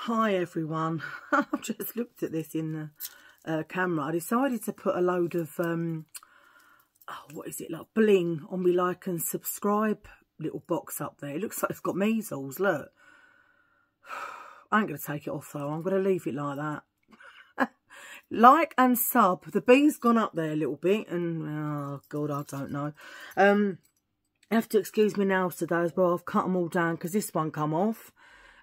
Hi everyone. I've just looked at this in the camera. I decided to put a load of what is it, like bling on my like and subscribe little box up there. It looks like it's got measles. Look, I ain't gonna take it off though. I'm gonna leave it like that. Like and sub. The bee's gone up there a little bit, and oh god, I don't know. You have to excuse me now today as well. I've cut them all down because this one come off.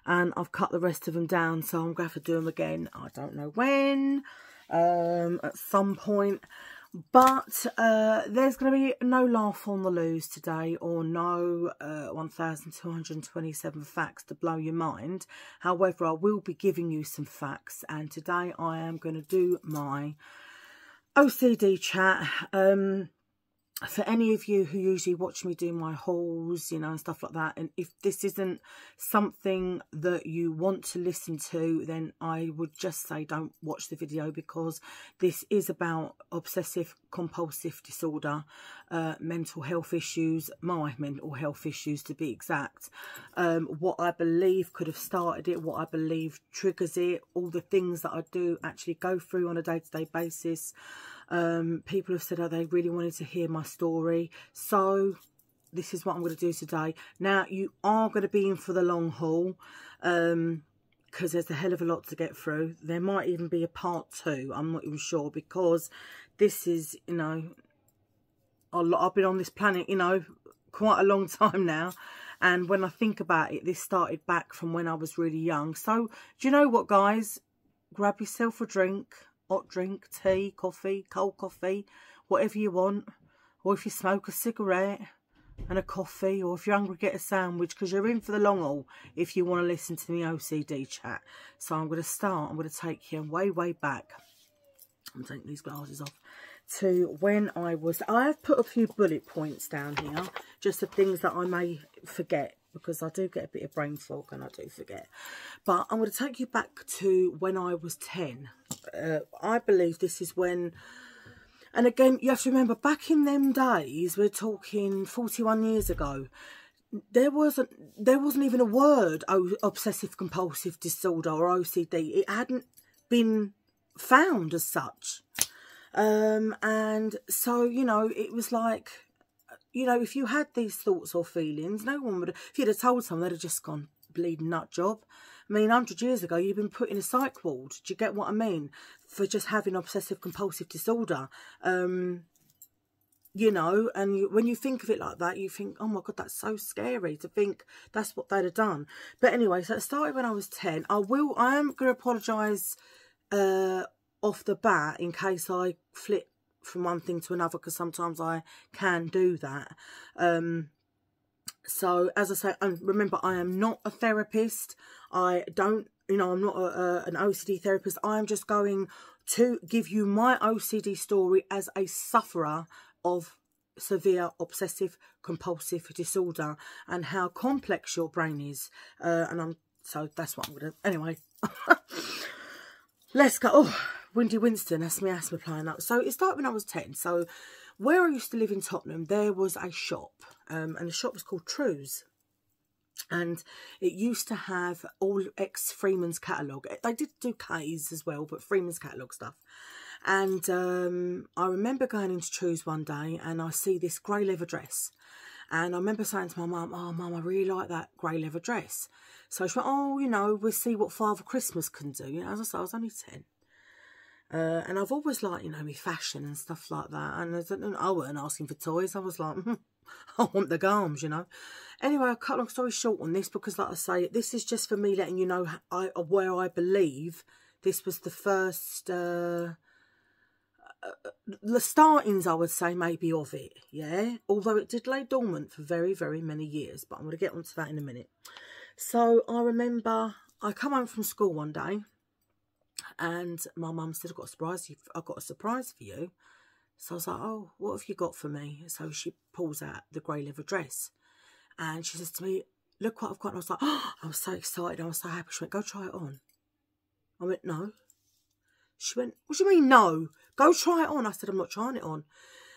And I've cut the rest of them down, so I'm going to have to do them again. I don't know when, at some point. But there's going to be no laugh on the loose today, or no 1,227 facts to blow your mind. However, I will be giving you some facts, and today I am going to do my OCD chat. For any of you who usually watch me do my hauls, you know, and stuff like that, and if this isn't something that you want to listen to, then I would just say don't watch the video, because this is about obsessive compulsive disorder, mental health issues, my mental health issues to be exact, what I believe could have started it, what I believe triggers it, all the things that I do actually go through on a day-to-day basis. People have said, oh, they really wanted to hear my story. So this is what I'm going to do today. Now, you are going to be in for the long haul, because there's a hell of a lot to get through. There might even be a part 2. I'm not even sure, because this is, you know, I've been on this planet, you know, quite a long time now. And when I think about it, this started back from when I was really young. So do you know what, guys? Grab yourself a drink. Hot drink, tea, coffee, cold coffee, whatever you want. Or if you smoke a cigarette and a coffee, or if you're hungry, get a sandwich, because you're in for the long haul if you want to listen to the OCD chat. So I'm going to start, I'm going to take you way, way back. I'm taking these glasses off. To when I have put a few bullet points down here, just the things that I may forget, because I do get a bit of brain fog and I do forget. But I'm going to take you back to when I was 10. I believe this is when, and again, you have to remember, back in them days, we're talking 41 years ago, there wasn't even a word obsessive compulsive disorder or OCD. It hadn't been found as such. And so, you know, it was like, you know, if you had these thoughts or feelings, no one would, if you'd have told someone, they'd have just gone, bleeding nut job. I mean, 100 years ago, you've been put in a psych ward. Do you get what I mean? For just having obsessive compulsive disorder. You know, and when you think of it like that, you think, oh my God, that's so scary to think that's what they'd have done. But anyway, so it started when I was 10. I am going to apologise off the bat in case I flip from one thing to another, because sometimes I can do that. So as I say, remember, I am not a therapist. I don't, you know, I'm not an OCD therapist. I'm just going to give you my OCD story as a sufferer of severe obsessive compulsive disorder, and how complex your brain is. So that's what I'm gonna, anyway. Let's go. Oh, Windy Winston, that's my asthma playing up. So it started when I was 10. So where I used to live in Tottenham, there was a shop, and the shop was called True's. And it used to have all ex-Freeman's catalogue. They did do K's as well, but Freeman's catalogue stuff. And I remember going into True's one day, and I see this grey leather dress. And I remember saying to my mum, oh, Mum, I really like that grey leather dress. So she went, oh, you know, we'll see what Father Christmas can do. You know, as I said, I was only 10. And I've always liked, you know, me fashion and stuff like that. And I wasn't asking for toys. I was like, I want the garms, you know. Anyway, I'll cut long story short on this, because like I say, this is just for me letting you know where I believe this was the first, the startings, I would say, maybe, of it, yeah. Although it did lay dormant for very, very many years. But I'm going to get onto that in a minute. So I remember I come home from school one day, and my mum said, I've got a surprise for you. So I was like, oh, what have you got for me? So she pulls out the grey leather dress, and she says to me, look what I've got. And I was like, oh, I was so excited. I was so happy. She went, go try it on. I went, no. She went, what do you mean, no? Go try it on. I said, I'm not trying it on.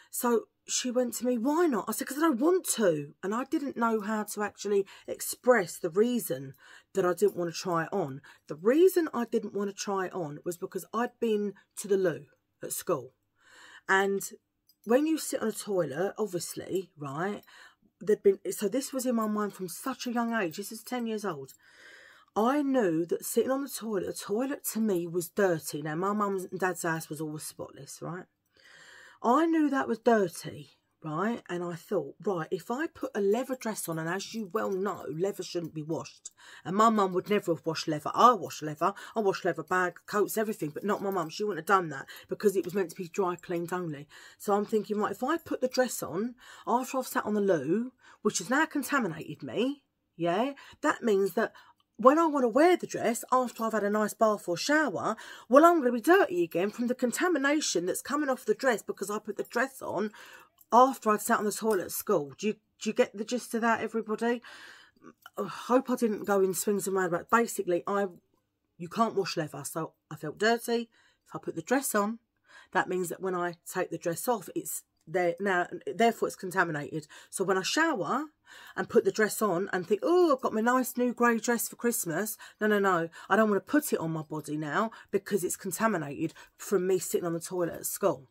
So she went to me, why not? I said, because I don't want to. And I didn't know how to actually express the reason that I didn't want to try it on. The reason I didn't want to try it on was because I'd been to the loo at school. And when you sit on a toilet, obviously, right, so this was in my mind from such a young age. This is 10 years old. I knew that sitting on the toilet to me was dirty. Now, my mum's and dad's house was always spotless, right? I knew that was dirty, right? And I thought, right, if I put a leather dress on, and as you well know, leather shouldn't be washed. And my mum would never have washed leather. I wash leather bags, coats, everything, but not my mum. She wouldn't have done that because it was meant to be dry cleaned only. So I'm thinking, right, if I put the dress on after I've sat on the loo, which has now contaminated me, yeah, that means that when I want to wear the dress after I've had a nice bath or shower, well, I'm going to be dirty again from the contamination that's coming off the dress because I put the dress on after I'd sat on the toilet at school. Do you get the gist of that, everybody? I hope I didn't go in swings and roundabouts. Basically, you can't wash leather, so I felt dirty. If I put the dress on, that means that when I take the dress off, it's there now, therefore it's contaminated. So when I shower and put the dress on and think, oh, I've got my nice new grey dress for Christmas, no, I don't want to put it on my body now because it's contaminated from me sitting on the toilet at school.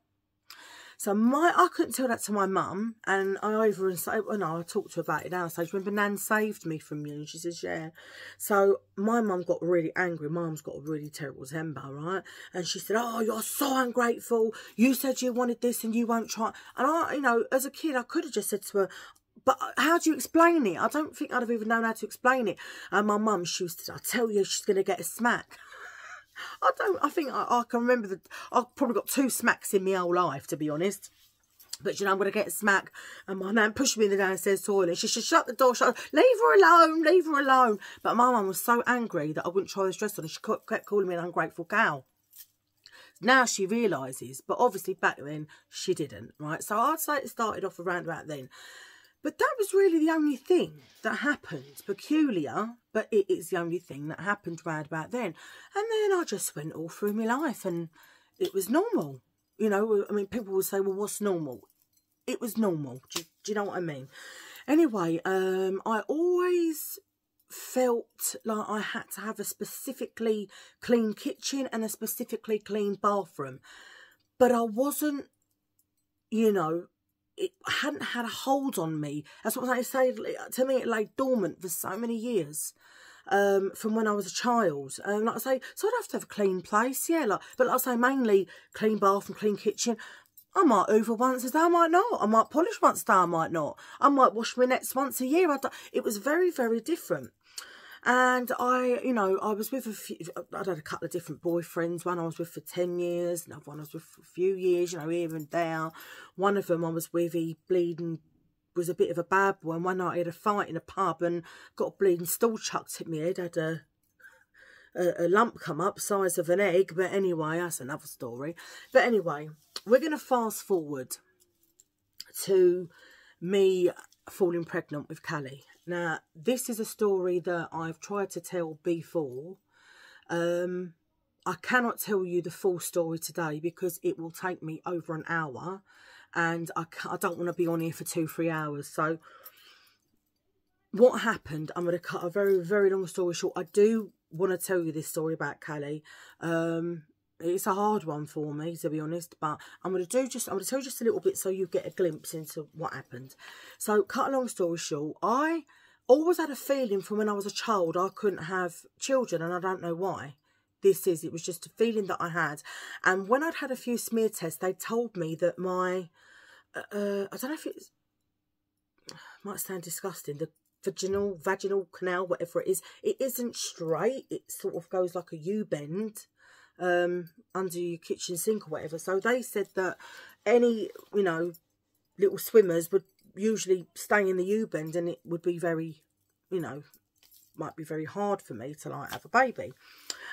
So I couldn't tell that to my mum, and I talked to her about it now. So I remember Nan saved me from you, and she says, yeah. So my mum got really angry. My mum's got a really terrible temper, right? And she said, oh, you're so ungrateful. You said you wanted this and you won't try. And I, as a kid, I could have just said to her, but how do you explain it? I don't think I'd have even known how to explain it. And my mum, she was, I tell you, she's going to get a smack. I think I can remember I've probably got 2 smacks in my whole life, to be honest. But, I'm going to get a smack. And my nan pushed me in the downstairs toilet. She said, shut the door, leave her alone, leave her alone. But my mum was so angry that I wouldn't try this dress on. And she kept calling me an ungrateful cow. Now she realises, but obviously back then she didn't, right? So I'd say it started off around about then. But that was really the only thing that happened. Peculiar, but it is the only thing that happened round about then. And then I just went all through my life and it was normal. I mean, people will say, well, what's normal? It was normal. Do you know what I mean? Anyway, I always felt like I had to have a specifically clean kitchen and a specifically clean bathroom. But I wasn't, it hadn't had a hold on me. That's what I say. To me, it lay dormant for so many years, from when I was a child. Like I say, so I'd have to have a clean place, yeah. But like I say, mainly clean bath and clean kitchen. I might hoover once a day, I might not. I might polish once a day, I might not. I might wash my nets once a year. It was very, very different. And I was with I'd had a couple of different boyfriends. One I was with for 10 years, another one I was with for a few years, here and there. One of them I was with, he was a bit of a bad boy. And one night I had a fight in a pub and got a bleeding stool chucked at my head. Had a lump come up, size of an egg. But anyway, that's another story. But anyway, we're going to fast forward to me falling pregnant with Callie. Now, this is a story that I've tried to tell before. I cannot tell you the full story today because it will take me over an hour. And I don't want to be on here for 2-3 hours. So, what happened, I'm going to cut a very, very long story short. I do want to tell you this story about Callie. It's a hard one for me, to be honest, but I'm going to tell you just a little bit so you get a glimpse into what happened. So, cut a long story short, I always had a feeling from when I was a child I couldn't have children, and I don't know why. It was just a feeling that I had. And when I'd had a few smear tests, they told me that my, I don't know if it might sound disgusting, the vaginal canal, whatever it isn't straight. It sort of goes like a U-bend under your kitchen sink or whatever. So they said that any, little swimmers would usually stay in the U-bend, and it would be very, might be very hard for me to have a baby.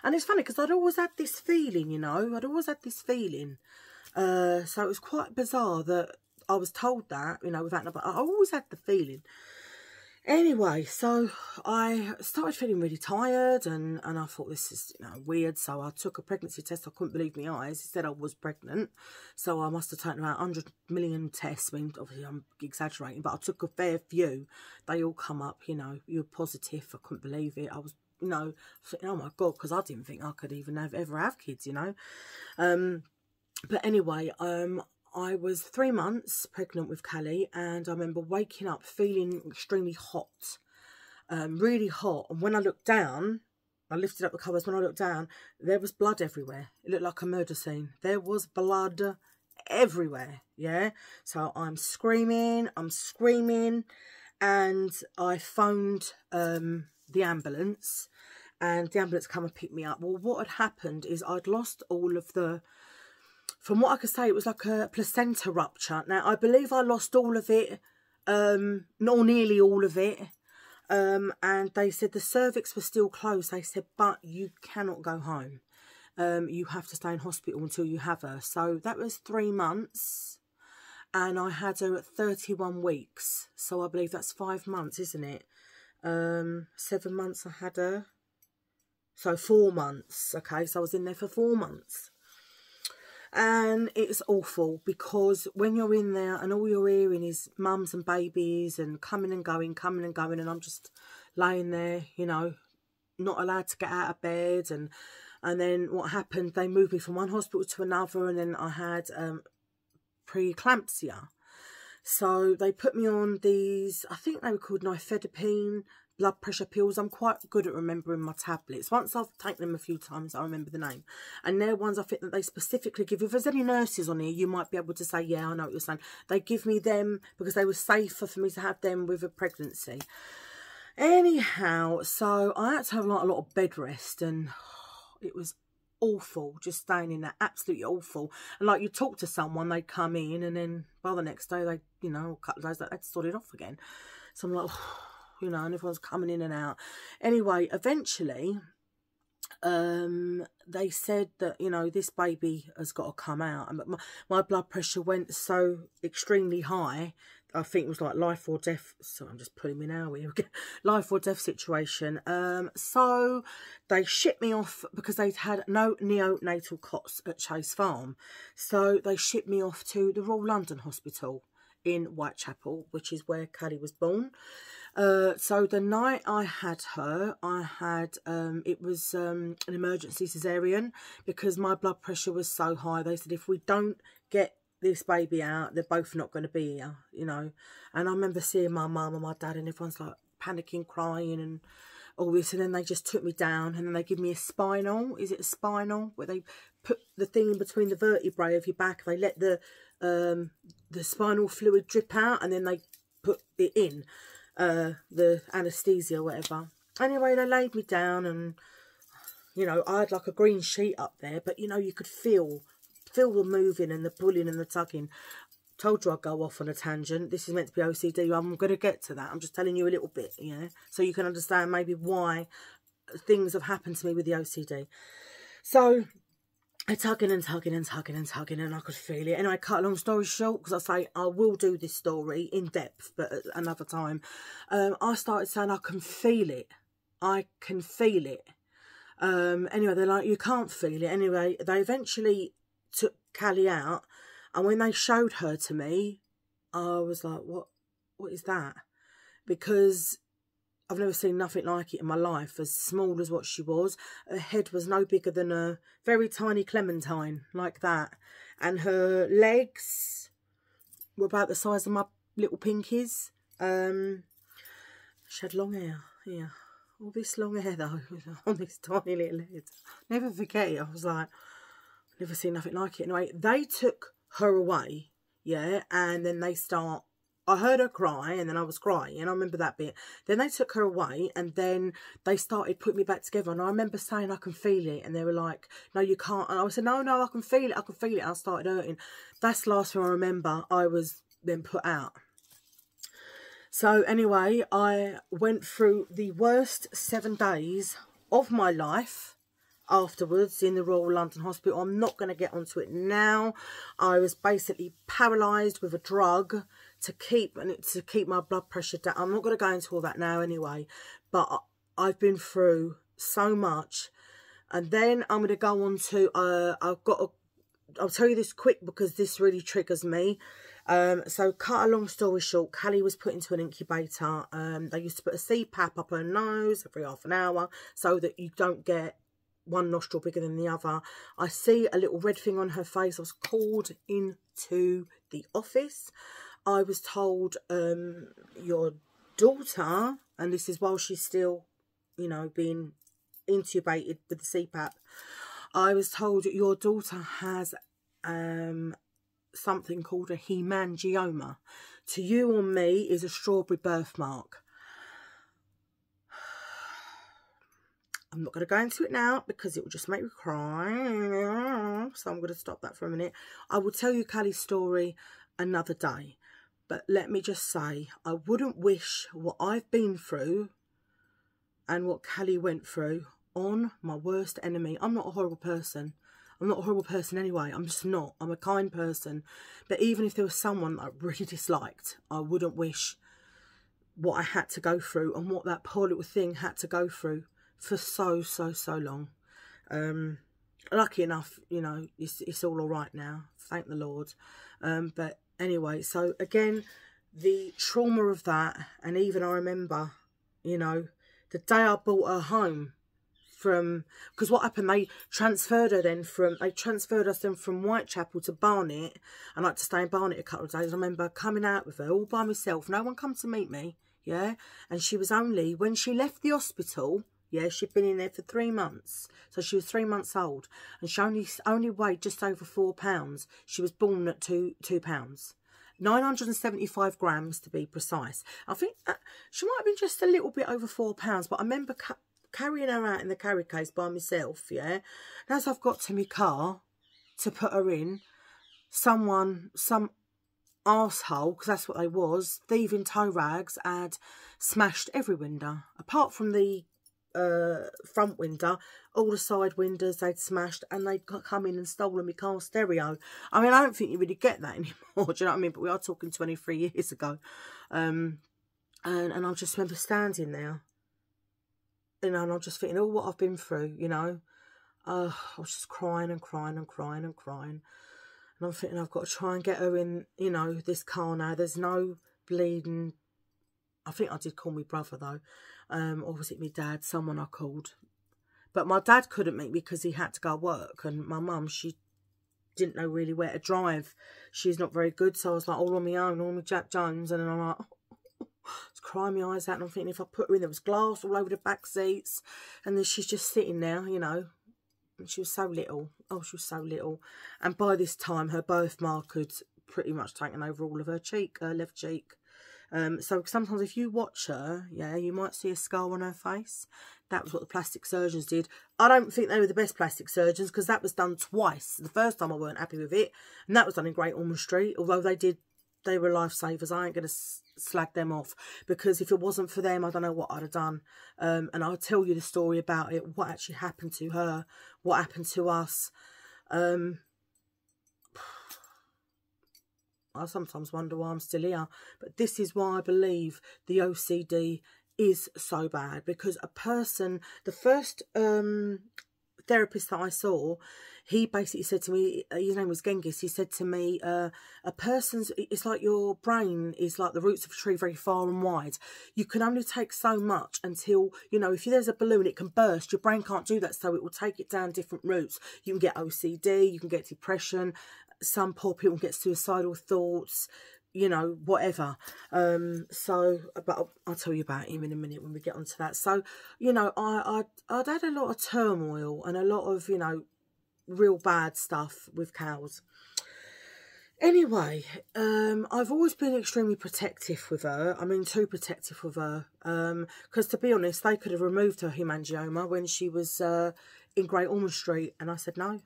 And it's funny because I'd always had this feeling, I'd always had this feeling. So it was quite bizarre that I was told that, but I always had the feeling. Anyway, so I started feeling really tired, and I thought, this is, you know, weird. So I took a pregnancy test. I couldn't believe my eyes. It said I was pregnant. So I must have taken about 100 million tests. I mean, obviously I'm exaggerating, but I took a fair few. They all come up, you know, you're positive. I couldn't believe it. I was, you know, thinking, oh my God, because I didn't think I could even ever have kids, you know. But anyway, I was 3 months pregnant with Callie, and I remember waking up feeling extremely hot, really hot. And when I looked down, I lifted up the covers. When I looked down, there was blood everywhere. It looked like a murder scene. There was blood everywhere, yeah? So I'm screaming, and I phoned the ambulance, and the ambulance come and picked me up. Well, what had happened is I'd lost all of the... From what I could say, it was like a placenta rupture. Now, I believe I lost all of it, or nearly all of it. And they said the cervix was still closed. They said, but you cannot go home. You have to stay in hospital until you have her. So that was 3 months. And I had her at 31 weeks. So I believe that's 5 months, isn't it? 7 months I had her. So 4 months. Okay, so I was in there for 4 months. And it's awful, because when you're in there and all you're hearing is mums and babies and coming and going, and I'm just laying there, you know, not allowed to get out of bed. And then what happened, they moved me from one hospital to another, and then I had preeclampsia. So they put me on these, I think they were called nifedipine blood pressure pills. I'm quite good at remembering my tablets. Once I've taken them a few times, I remember the name. And they're ones I think that they specifically give. If there's any nurses on here, you might be able to say, yeah, I know what you're saying. They give me them because they were safer for me to have them with a pregnancy. Anyhow, so I had to have like a lot of bed rest, and it was awful, just staying in there, absolutely awful. And like, you talk to someone, they come in, and then by the next day, they, you know, a couple of days, they'd sort it off again. So I'm like, you know, and everyone's coming in and out. Anyway, eventually, they said that, you know, this baby has got to come out. And my blood pressure went so extremely high, I think it was like life or death. So I'm just putting me now here. Life or death situation. So they shipped me off because they'd had no neonatal cots at Chase Farm. So they shipped me off to the Royal London Hospital in Whitechapel, which is where Callie was born. So the night I had her, I had, it was an emergency cesarean, because my blood pressure was so high. They said, if we don't get this baby out, they're both not going to be here, you know. And I remember seeing my mum and my dad, and everyone's like panicking, crying and all this. And then they just took me down, and then they give me a spinal. Is it a spinal? Where they put the thing in between the vertebrae of your back. They let the spinal fluid drip out, and then they put it in. The anaesthesia or whatever. Anyway, they laid me down, and, you know, I had like a green sheet up there, but, you know, you could feel the moving and the pulling and the tugging. Told you I'd go off on a tangent. This is meant to be OCD. I'm going to get to that. I'm just telling you a little bit, yeah, so you can understand maybe why things have happened to me with the OCD. So I'm tugging and tugging and tugging and tugging, and I could feel it. Anyway, cut a long story short, because I say I will do this story in depth, but at another time. I started saying, I can feel it. I can feel it. Anyway, they're like, you can't feel it. Anyway, they eventually took Callie out, and when they showed her to me, I was like, what is that? Because I've never seen nothing like it in my life, as small as what she was. Her head was no bigger than a very tiny clementine, like that. And her legs were about the size of my little pinkies. She had long hair, yeah. All this long hair, though, on this tiny little head. Never forget it. I was like, never seen nothing like it. Anyway, they took her away, yeah, and then they start... I heard her cry, and then I was crying, and I remember that bit. Then they took her away, and then they started putting me back together, and I remember saying, I can feel it, and they were like, no, you can't. And I said, no, I can feel it, I can feel it. And I started hurting. That's the last thing I remember. I was then put out. So anyway, I went through the worst 7 days of my life afterwards in the Royal London Hospital. I'm not going to get onto it now. I was basically paralysed with a drug to keep my blood pressure down. I'm not going to go into all that now anyway, but I've been through so much. And then I'm going to go on to, I'll tell you this quick because this really triggers me. So cut a long story short, Callie was put into an incubator. They used to put a CPAP up her nose every half an hour so that you don't get one nostril bigger than the other. I see a little red thing on her face. I was called into the office. I was told, your daughter, and this is while she's still, you know, being intubated with the CPAP, I was told your daughter has something called a hemangioma. To you or me is a strawberry birthmark. I'm not going to go into it now because it will just make me cry. So I'm going to stop that for a minute. I will tell you Callie's story another day. But let me just say, I wouldn't wish what I've been through and what Callie went through on my worst enemy. I'm not a horrible person. I'm not a horrible person anyway. I'm just not. I'm a kind person. But even if there was someone I really disliked, I wouldn't wish what I had to go through and what that poor little thing had to go through for so long. Lucky enough, you know, it's all right now. Thank the Lord. But anyway, so again, the trauma of that, and even I remember, you know, the day I brought her home from, because what happened, they transferred us then from Whitechapel to Barnet, and I had to stay in Barnet a couple of days. I remember coming out with her all by myself, no one come to meet me, yeah, and she was only, when she left the hospital, yeah, she'd been in there for 3 months, so she was 3 months old, and she only weighed just over 4 pounds. She was born at 2 pounds. 975 grams to be precise. I think she might have been just a little bit over 4 pounds, but I remember carrying her out in the carry case by myself, yeah. And as I've got to my car to put her in, some arsehole, because that's what they was, thieving tow rags, had smashed every window. Apart from the front window, all the side windows they'd smashed, and they'd come in and stolen my car stereo. I mean, I don't think you really get that anymore, do you know what I mean? But we are talking 23 years ago. And I just remember standing there, you know, and I'm just thinking, oh, what I've been through, you know. I was just crying and crying and crying and crying. And I'm thinking, I've got to try and get her in, you know, this car now. There's no bleeding. I think I did call my brother, though. Or was it my dad? Someone I called. But my dad couldn't meet me because he had to go work. And my mum, she didn't know really where to drive. She's not very good. So I was like all on my own, all my Jack Jones. And then I'm like, I was crying my eyes out. And I'm thinking, if I put her in, there was glass all over the back seats. And then she's just sitting there, you know. And she was so little. Oh, she was so little. And by this time, her birthmark had pretty much taken over all of her cheek, her left cheek. So sometimes if you watch her, yeah, you might see a scar on her face. That was what the plastic surgeons did. I don't think they were the best plastic surgeons because that was done twice. The first time I weren't happy with it, and that was done in Great Ormond Street. Although they were lifesavers. I ain't going to slag them off because if it wasn't for them, I don't know what I'd have done. And I'll tell you the story about it, what actually happened to her, what happened to us. I sometimes wonder why I'm still here. But this is why I believe the OCD is so bad. Because a person, the first therapist that I saw, he basically said to me, his name was Genghis, he said to me, a person's, it's like your brain is like the roots of a tree, very far and wide. You can only take so much until, you know, if there's a balloon, it can burst. Your brain can't do that, so it will take it down different routes. You can get OCD, you can get depression. Some poor people get suicidal thoughts, you know, whatever. But I'll tell you about him in a minute when we get onto that. So, you know, I'd had a lot of turmoil and a lot of, you know, real bad stuff with cows. Anyway, I've always been extremely protective with her. I mean, too protective with her. Because to be honest, they could have removed her hemangioma when she was in Great Ormond Street. And I said no.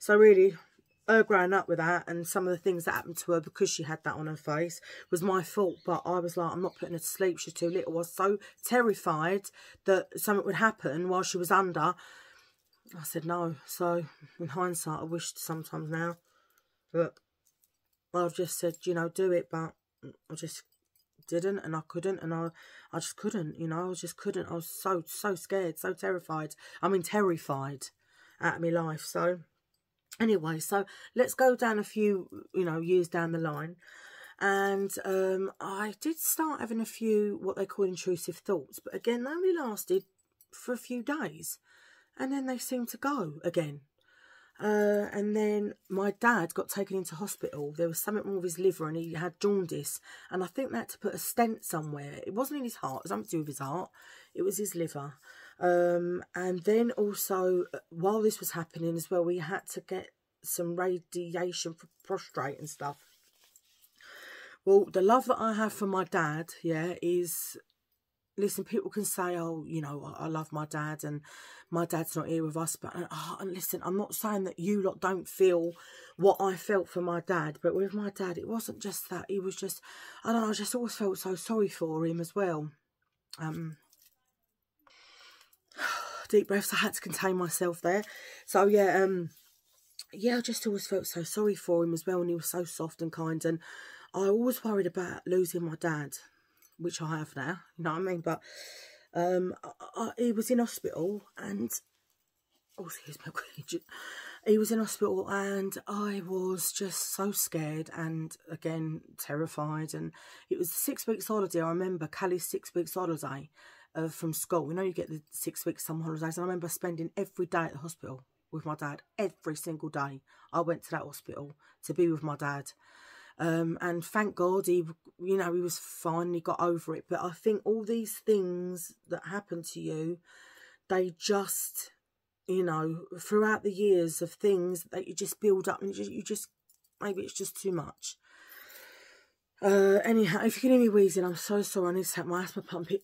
So really, her growing up with that and some of the things that happened to her because she had that on her face was my fault. But I was like, I'm not putting her to sleep. She's too little. I was so terrified that something would happen while she was under. I said no. So in hindsight, I wished sometimes now. But I've just said, you know, do it. But I just didn't, and I couldn't, and I just couldn't, you know, I just couldn't. I was so scared, so terrified. I mean, terrified out of my life. So anyway, so let's go down a few, you know, years down the line. And I did start having a few what they call intrusive thoughts, but again, they only lasted for a few days, and then they seemed to go again. And then my dad got taken into hospital. There was something wrong with his liver, and he had jaundice, and I think they had to put a stent somewhere. It wasn't in his heart, it was something to do with his heart, it was his liver. And then also, while this was happening as well, we had to get some radiation for prostate and stuff. Well, the love that I have for my dad, yeah, is, listen, people can say, oh, you know, I love my dad and my dad's not here with us. But, and listen, I'm not saying that you lot don't feel what I felt for my dad. But with my dad, it wasn't just that. He was just, I don't know, I just always felt so sorry for him as well. Deep breaths, I had to contain myself there. So, yeah, I just always felt so sorry for him as well. And he was so soft and kind. And I always worried about losing my dad, which I have now, you know what I mean? But he was in hospital, and oh, excuse me, he was in hospital, and I was just so scared and again terrified. And it was 6 weeks holiday. I remember Callie's 6 weeks holiday from school. You know, you get the 6 weeks summer holidays, and I remember spending every day at the hospital with my dad. Every single day I went to that hospital to be with my dad. And thank God he, you know, he was fine, he got over it. But I think all these things that happen to you, they just, you know, throughout the years of things that you just build up, and you just maybe it's just too much. Anyhow, if you can hear me wheezing, I'm so sorry. I need to take my asthma pump. You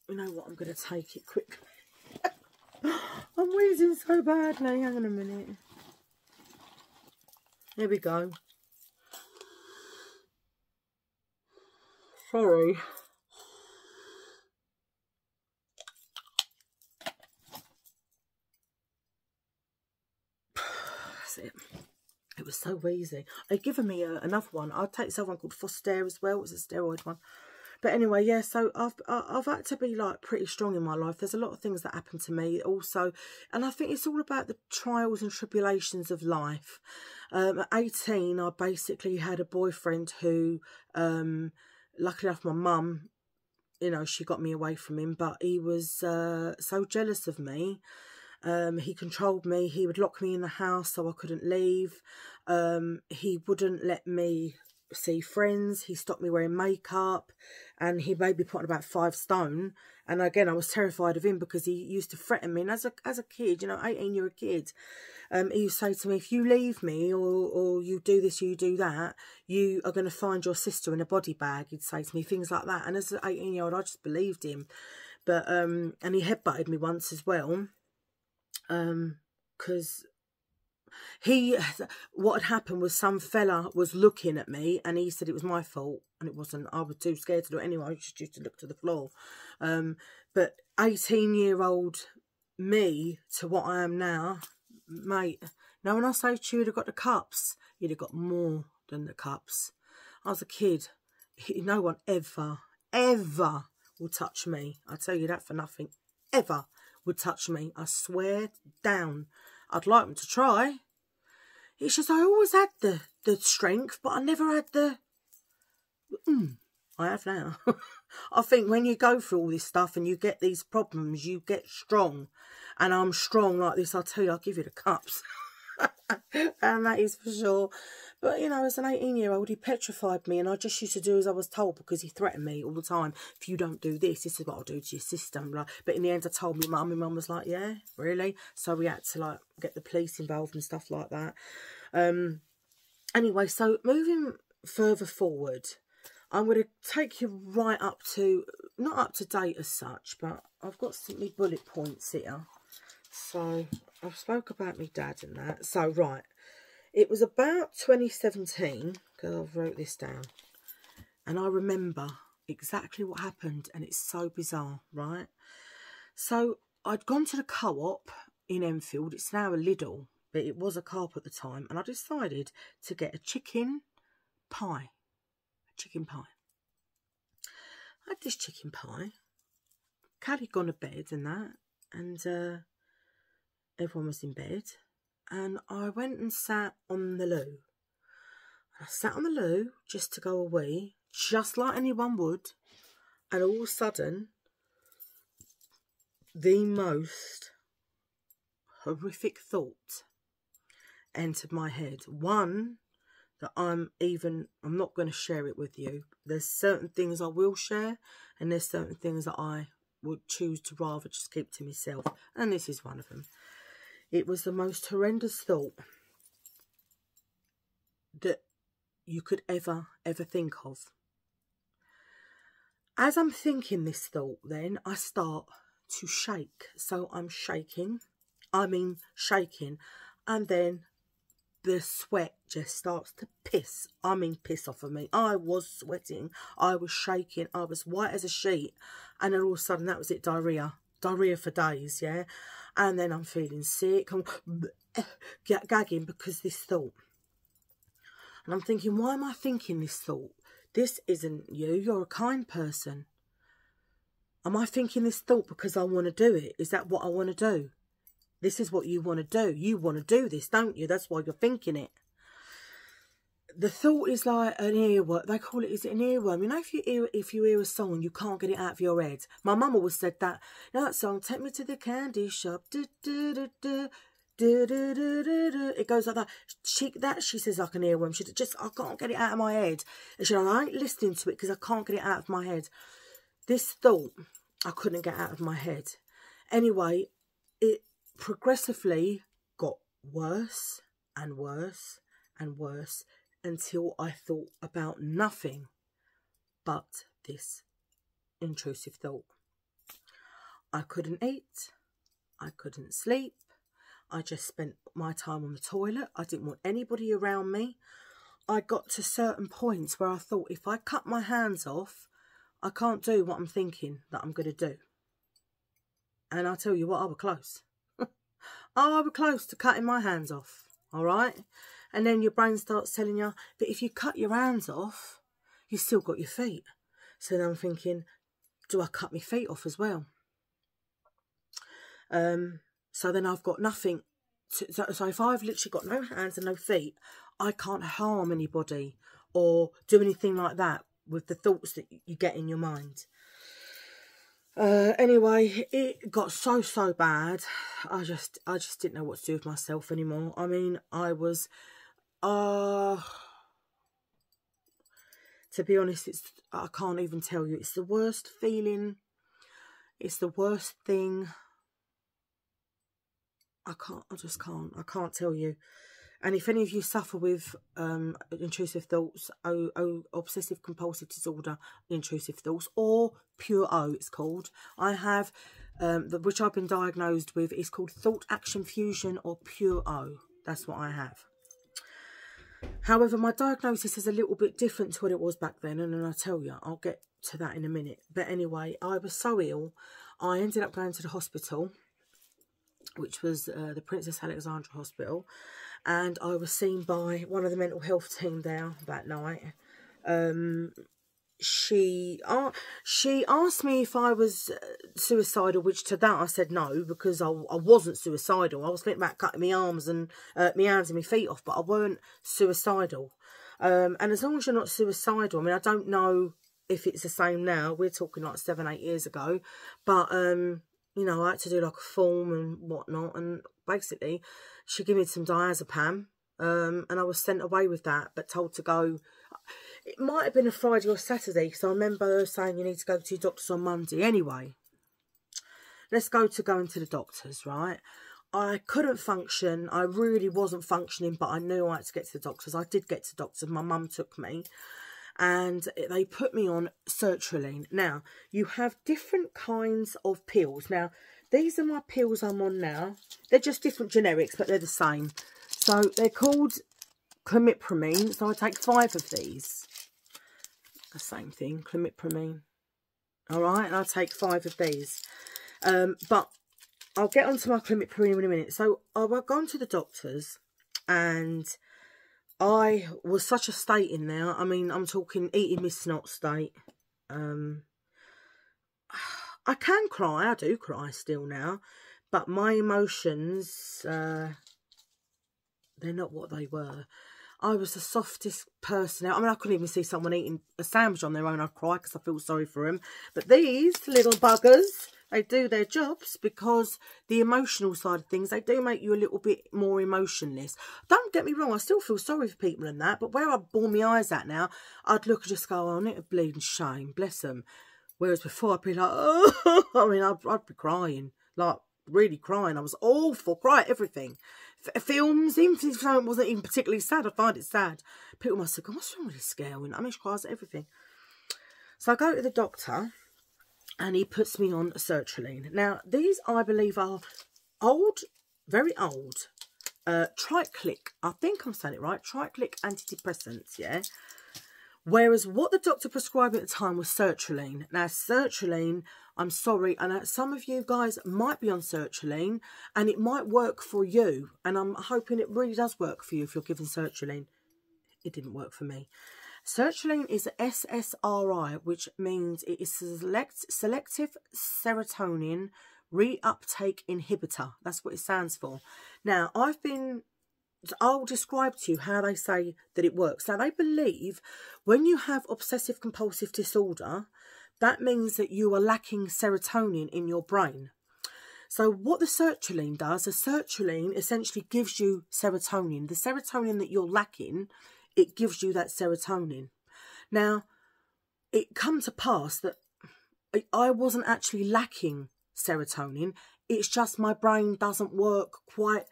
know what, I'm going to take it quick. I'm wheezing so badly. Hang on a minute. There we go. Sorry. That's it. It was so wheezy. They've given me another one. I'll take this other one called Foster as well. It's a steroid one. But anyway, yeah, so I've had to be like pretty strong in my life. There's a lot of things that happen to me also. And I think it's all about the trials and tribulations of life. At 18, I basically had a boyfriend who, luckily enough, my mum, you know, she got me away from him. But he was so jealous of me. He controlled me. He would lock me in the house so I couldn't leave. He wouldn't let me see friends. He stopped me wearing makeup, and he made me put on about 5 stone. And again, I was terrified of him because he used to threaten me. And as a kid, you know, 18, you're a kid. He used to say to me, if you leave me or you do this, you do that, you are going to find your sister in a body bag. He'd say to me things like that. And as an 18-year-old, I just believed him. But and he headbutted me once as well. Because what had happened was some fella was looking at me, and he said it was my fault, and it wasn't. I was too scared to do it anyway. I just used to look to the floor. But 18-year-old me to what I am now, mate. Now, when I say to you, you'd have got the cups, you'd have got more than the cups. I was a kid. No one ever will touch me. I tell you that for nothing. Ever would touch me. I swear down. I'd like them to try. It's just I always had the strength, but I never had the... I have now. I think when you go through all this stuff and you get these problems, you get strong. And I'm strong like this. I'll tell you, I'll give you the cups. And that is for sure. But, you know, as an 18-year-old, he petrified me, and I just used to do as I was told because he threatened me all the time. If you don't do this, this is what I'll do to your sister. But in the end, I told my mum. My mum was like, yeah, really? So we had to, like, get the police involved and stuff like that. Anyway, so moving further forward, I'm going to take you right up to, not up to date as such, but I've got some bullet points here. So I've spoke about my dad and that. So, right. It was about 2017, because I've wrote this down, and I remember exactly what happened, and it's so bizarre, right? So I'd gone to the Co-op in Enfield. It's now a Lidl, but it was a Co-op at the time, and I decided to get a chicken pie. had this chicken pie. Callie gone to bed and that, and everyone was in bed. And I went and sat on the loo. I sat on the loo just to go away, just like anyone would. And all of a sudden, the most horrific thought entered my head. One that I'm not going to share it with you. There's certain things I will share, and there's certain things that I would choose to rather just keep to myself. And this is one of them. It was the most horrendous thought that you could ever think of. As I'm thinking this thought, then I start to shake. So I'm shaking. And then the sweat just starts to piss. Piss off of me. I was sweating. I was shaking. I was white as a sheet. And then all of a sudden, that was it, diarrhea. Diarrhea for days, yeah? And then I'm feeling sick. I'm gagging because this thought. And I'm thinking, why am I thinking this thought? This isn't you. You're a kind person. Am I thinking this thought because I want to do it? Is that what I want to do? This is what you want to do. You want to do this, don't you? That's why you're thinking it. The thought is like an earworm. They call it, is it an earworm? You know, if you hear a song and you can't get it out of your head. My mum always said that. You know that song, take me to the candy shop. Do, do, do, do. Do, do, do, do, do. It goes like that. She says like an earworm. She just, I can't get it out of my head. And she, I ain't listening to it because I can't get it out of my head. This thought, I couldn't get out of my head. Anyway, it progressively got worse and worse and worse until I thought about nothing but this intrusive thought. I couldn't eat. I couldn't sleep. I just spent my time on the toilet. I didn't want anybody around me. I got to certain points where I thought, if I cut my hands off, I can't do what I'm thinking that I'm going to do. And I'll tell you what, I was close. I was close to cutting my hands off, all right? And then your brain starts telling you, but if you cut your hands off, you still got your feet. So then I'm thinking, do I cut my feet off as well? So then I've got nothing. So if I've literally got no hands and no feet, I can't harm anybody or do anything like that with the thoughts that you get in your mind. Anyway, it got so bad. I just didn't know what to do with myself anymore. I mean, I was, to be honest, I can't even tell you. It's the worst feeling. It's the worst thing. I can't tell you. And if any of you suffer with intrusive thoughts, obsessive compulsive disorder, intrusive thoughts, or pure O, it's called. I have, which I've been diagnosed with, is called thought action fusion or pure O. That's what I have. However, my diagnosis is a little bit different to what it was back then, and then I'll tell you, I'll get to that in a minute. But anyway, I was so ill, I ended up going to the hospital, which was the Princess Alexandra Hospital, and I was seen by one of the mental health team there that night. She asked me if I was suicidal, which to that I said no, because I wasn't suicidal. I was thinking about cutting my arms and my hands and my feet off, but I weren't suicidal. And as long as you're not suicidal, I mean, I don't know if it's the same now. We're talking like 7-8 years ago, but you know, I had to do like a form and whatnot, and basically she gave me some diazepam, and I was sent away with that, but told to go. It might have been a Friday or Saturday, because I remember her saying you need to go to your doctors on Monday. Anyway, let's go to going to the doctors, right? I couldn't function. I really wasn't functioning, but I knew I had to get to the doctors. I did get to the doctors. My mum took me, and they put me on sertraline. Now, you have different kinds of pills. Now, these are my pills I'm on now. They're just different generics, but they're the same. So, they're called clomipramine. So, I take 5 of these. The same thing, clomipramine. Alright, and I take 5 of these. But I'll get onto my clomipramine in a minute. So, I've gone to the doctors, and I was such a state in there. I mean, I'm talking eating my snot state. I can cry. I do cry still now. But my emotions, they're not what they were. I was the softest person. I mean, I couldn't even see someone eating a sandwich on their own. I'd cry because I feel sorry for them. But these little buggers, they do their jobs, because the emotional side of things, they do make you a little bit more emotionless. Don't get me wrong, I still feel sorry for people and that. But where I bawl my eyes at now, I'd look and just go, oh, I need a bleeding shame, bless them. Whereas before, I'd be like, oh, I mean, I'd be crying, like really crying. I was awful, cry at everything. Films, even if something wasn't even particularly sad, I find it sad. People must have gone, what's wrong with this girl? I mean, she cries at everything. So I go to the doctor and he puts me on sertraline. Now, these, I believe, are old, very old, triclic, I think I'm saying it right, triclic antidepressants, yeah? Whereas what the doctor prescribed at the time was sertraline. Now, sertraline, I'm sorry, and some of you guys might be on sertraline, and it might work for you. And I'm hoping it really does work for you if you're given sertraline. It didn't work for me. Sertraline is SSRI, which means it is selective serotonin reuptake inhibitor. That's what it stands for. Now, I'll describe to you how they say that it works. Now, they believe when you have obsessive compulsive disorder, that means that you are lacking serotonin in your brain. So what the sertraline does, the sertraline essentially gives you serotonin. The serotonin that you're lacking, it gives you that serotonin. Now, it come to pass that I wasn't actually lacking serotonin. It's just my brain doesn't work quite.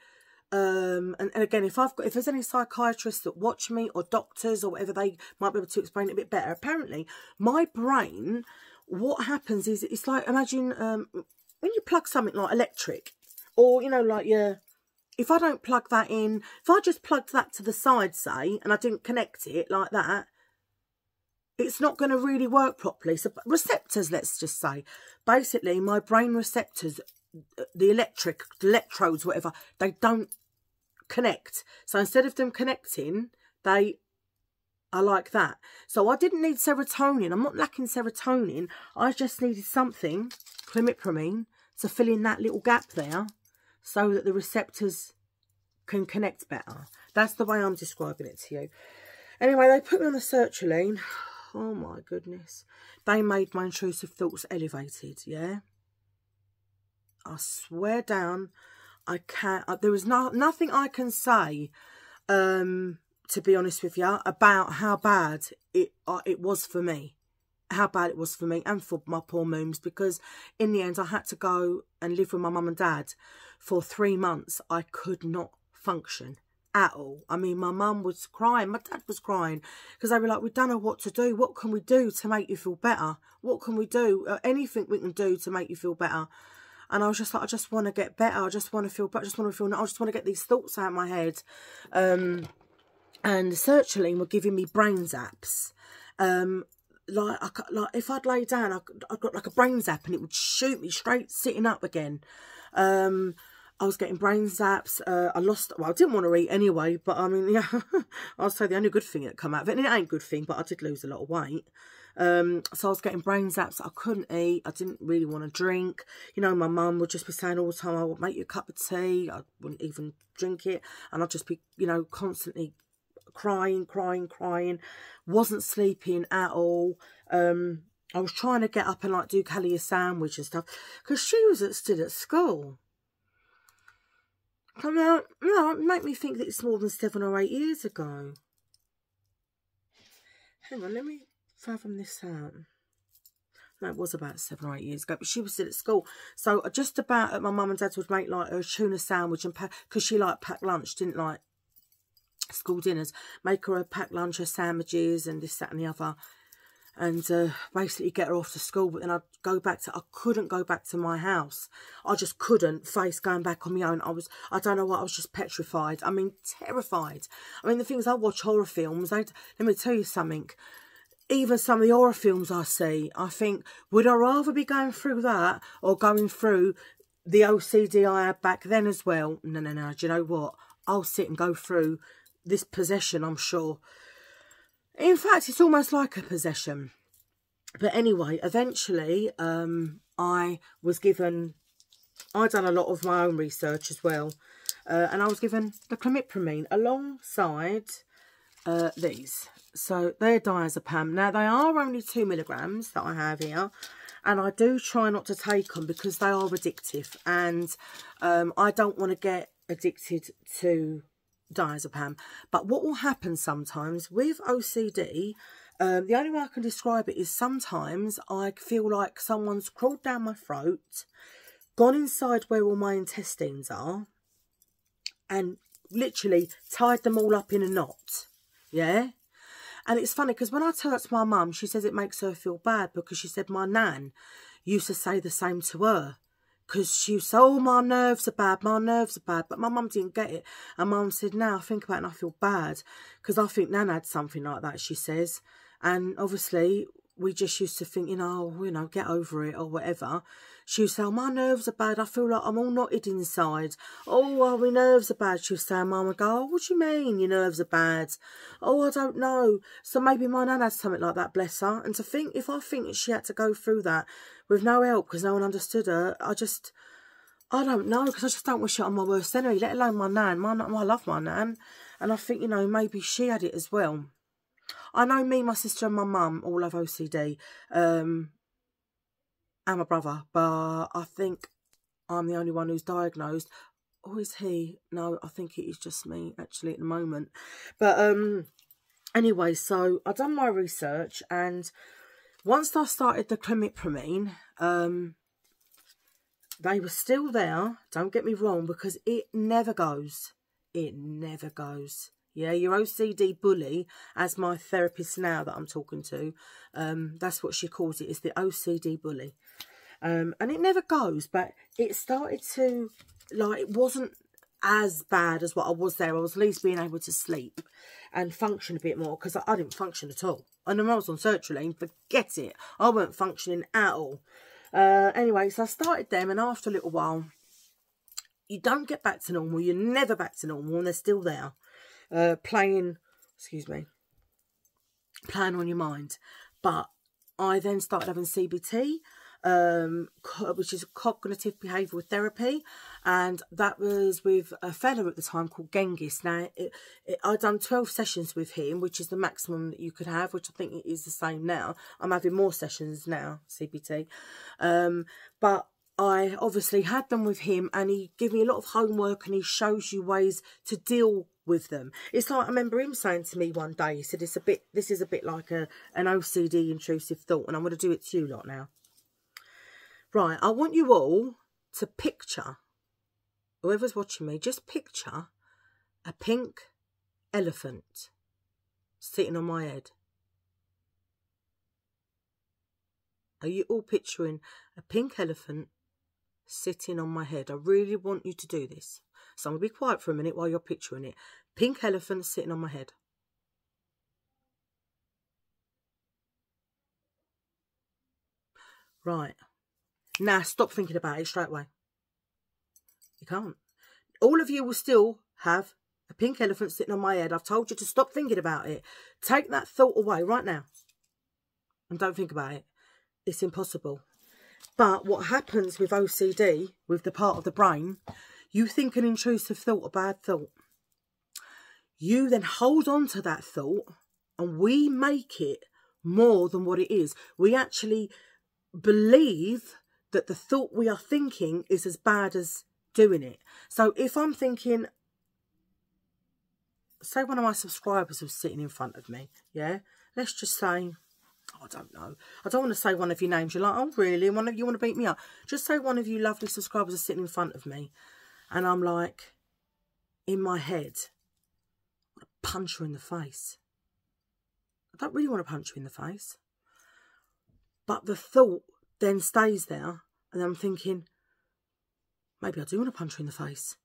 And again, if there's any psychiatrists that watch me or doctors or whatever, they might be able to explain it a bit better. Apparently, my brain, what happens is, it's like, imagine when you plug something like electric, or, you know, like if I don't plug that in, if I just plugged that to the side, say, and I didn't connect it like that, it's not going to really work properly. So receptors, let's just say, basically my brain receptors, the electrodes, whatever, they don't connect. So instead of them connecting, they are like that. So I didn't need serotonin. I'm not lacking serotonin. I just needed something, clomipramine, to fill in that little gap there so that the receptors can connect better. That's the way I'm describing it to you. Anyway, they put me on the sertraline. Oh my goodness. They made my intrusive thoughts elevated, yeah? I swear down, I can't. There is nothing I can say, to be honest with you, about how bad it was for me. How bad it was for me and for my poor mooms, because in the end I had to go and live with my mum and dad for 3 months. I could not function at all. I mean, my mum was crying, my dad was crying, because they were like, we don't know what to do. What can we do to make you feel better? What can we do? Anything we can do to make you feel better. And I was just like, I just want to get better. I just want to feel better. I just want to get these thoughts out of my head. And the sertraline were giving me brain zaps. Like if I'd lay down, I got like a brain zap and it would shoot me straight sitting up again. I was getting brain zaps. I didn't want to eat anyway, but I mean, yeah, I'll say the only good thing that come out of it, and it ain't a good thing, but I did lose a lot of weight. So I was getting brain zaps. I couldn't eat. I didn't really want to drink. You know, my mum would just be saying all the time, I would make you a cup of tea. I wouldn't even drink it. And I'd just be, you know, constantly crying. Wasn't sleeping at all. I was trying to get up and like do Callie a sandwich and stuff, because she was still at school. Come out, no, it made me think that it's more than 7 or 8 years ago. Hang on, let me fathom this out. No, it was about 7 or 8 years ago, but she was still at school. So just about my mum and dad would make like a tuna sandwich and pack, because she like packed lunch, didn't like school dinners. Make her a packed lunch, her sandwiches and this, that and the other. And basically get her off to school. But then I'd go back to, I couldn't go back to my house. I just couldn't face going back on my own. I don't know what, I was just petrified. I mean, terrified. I mean, the thing is, I watch horror films. Let me tell you something. Even some of the horror films I see, I think, would I rather be going through that or going through the OCD I had back then as well? No. Do you know what? I'll sit and go through this possession, I'm sure. In fact, it's almost like a possession. But anyway, eventually, I done a lot of my own research as well. And I was given the clomipramine alongside these. So they're diazepam. Now, they are only 2 milligrams that I have here. And I do try not to take them because they are addictive. And I don't want to get addicted to diazepam. But what will happen sometimes with OCD, the only way I can describe it is sometimes I feel like someone's crawled down my throat, gone inside where all my intestines are, and literally tied them all up in a knot. Yeah? And it's funny because when I tell that to my mum, she says it makes her feel bad because she said my nan used to say the same to her. Because she was, oh, my nerves are bad, my nerves are bad. But my mum didn't get it. And mum said, now I think about it and I feel bad. Because I think nan had something like that, she says. And obviously, we just used to think, get over it or whatever. She would say, oh, my nerves are bad. I feel like I'm all knotted inside. Oh, well, my nerves are bad. She would say, Mum would go, oh, what do you mean your nerves are bad? Oh, I don't know. So maybe my nan had something like that, bless her. And to think, if I think that she had to go through that with no help because no one understood her, I don't know, because I just don't wish it on my worst enemy, let alone my nan. I love my nan. And I think, maybe she had it as well. I know me, my sister and my mum all have OCD, and my brother, but I think I'm the only one who's diagnosed. Or is he? No, I think it is just me, actually, at the moment. But anyway, so I've done my research, and once I started the clomipramine, they were still there, don't get me wrong, because it never goes. It never goes. Yeah, your OCD bully, as my therapist now that I'm talking to, that's what she calls it, is the OCD bully. And it never goes, but it started to, it wasn't as bad as what I was there. I was at least being able to sleep and function a bit more, because I didn't function at all. And when I was on sertraline, forget it. I weren't functioning at all. Anyway, so I started them, and after a little while, you don't get back to normal. You're never back to normal, and they're still there. Playing on your mind. But I then started having CBT, which is cognitive behavioural therapy, and that was with a fella at the time called Genghis. Now, I'd done 12 sessions with him, which is the maximum that you could have, which I think it is the same now. I'm having more sessions now, CBT. But I obviously had them with him, and he gave me a lot of homework, and he shows you ways to deal with them. It's like, I remember him saying to me one day, he said, this is a bit like an OCD intrusive thought, and I'm going to do it to you lot now. Right, I want you all to picture, whoever's watching me, just picture a pink elephant sitting on my head. Are you all picturing a pink elephant sitting on my head? I really want you to do this. So I'm going to be quiet for a minute while you're picturing it. Pink elephant sitting on my head. Right. Now stop thinking about it straight away. You can't. All of you will still have a pink elephant sitting on my head. I've told you to stop thinking about it. Take that thought away right now. And don't think about it. It's impossible. But what happens with OCD, with the part of the brain, you think an intrusive thought, a bad thought. You then hold on to that thought, and we make it more than what it is. We actually believe that the thought we are thinking is as bad as doing it. So if I'm thinking, say one of my subscribers was sitting in front of me, yeah? Let's just say, I don't know. I don't want to say one of your names. You're like, oh, really? One of you want to beat me up? Just say one of you lovely subscribers are sitting in front of me. And I'm like, in my head, I want to punch her in the face. I don't really want to punch her in the face. But the thought then stays there. And I'm thinking, maybe I do want to punch her in the face.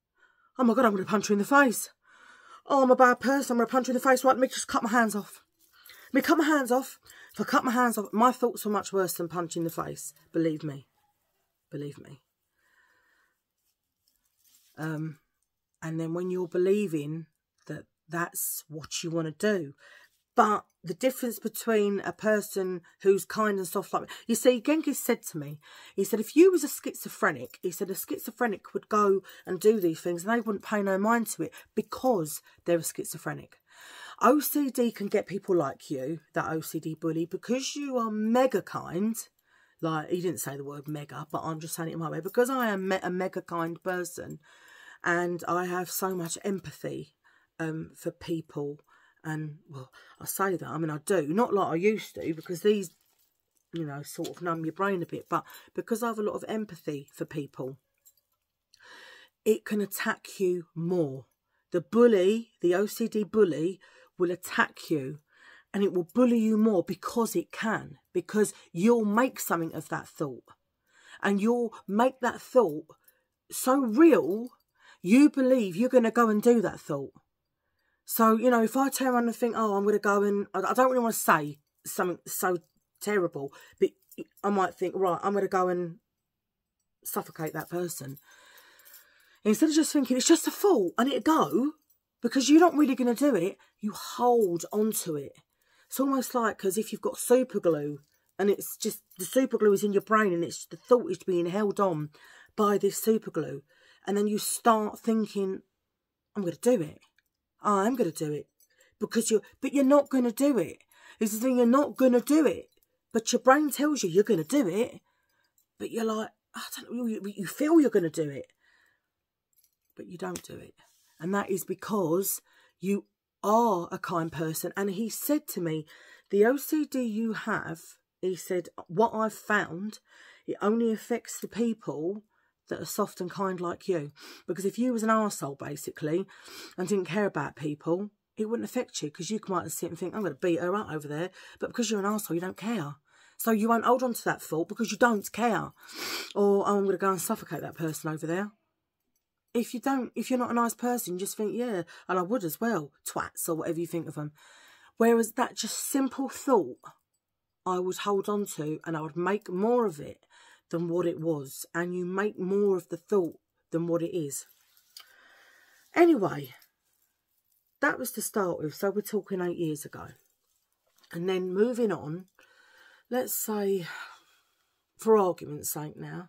Oh my God, I'm going to punch her in the face. Oh, I'm a bad person. I'm going to punch her in the face. Right, let me just cut my hands off. Let me cut my hands off. If I cut my hands off, my thoughts are much worse than punching the face. Believe me. Believe me. And then when you're believing that that's what you want to do, But the difference between a person who's kind and soft, like, you see, Genghis said to me, he said, if you was a schizophrenic, he said, a schizophrenic would go and do these things and they wouldn't pay no mind to it because they're a schizophrenic. OCD can get people like you, that OCD bully, because you are mega kind. Like, he didn't say the word mega, but I'm just saying it in my way. Because I am a mega kind person and I have so much empathy for people. And, well, I say that, I mean, I do. Not like I used to, because these, you know, sort of numb your brain a bit. But because I have a lot of empathy for people, it can attack you more. The bully, the OCD bully, will attack you and it will bully you more because it can. Because you'll make something of that thought. And you'll make that thought so real, you believe you're going to go and do that thought. So, you know, if I turn around and think, oh, I'm going to go and... I don't really want to say something so terrible, but I might think, right, I'm going to go and suffocate that person. Instead of just thinking, it's just a thought, and it'll go, because you're not really going to do it, you hold on to it. It's almost like as if you've got super glue, and it's just, the super glue is in your brain, and it's the thought is being held on by this super glue. And then you start thinking, I'm going to do it. I'm going to do it. But you're not going to do it. It's the thing, you're not going to do it. But your brain tells you you're going to do it. But you're like, I don't know, you feel you're going to do it. But you don't do it. And that is because you are a kind person. And he said to me, the OCD you have, he said, what I've found, it only affects the people that are soft and kind like you. Because if you was an arsehole, basically, and didn't care about people, it wouldn't affect you. Because you might sit and think, I'm going to beat her up over there. But because you're an arsehole, you don't care. So you won't hold on to that thought because you don't care. Or, oh, I'm going to go and suffocate that person over there. If you're not a nice person, you just think, yeah, and I would as well, twats or whatever you think of them. Whereas that just simple thought, I would hold on to and I would make more of it than what it was. And you make more of the thought than what it is. Anyway, that was to start with. So we're talking 8 years ago. And then moving on, let's say, for argument's sake now,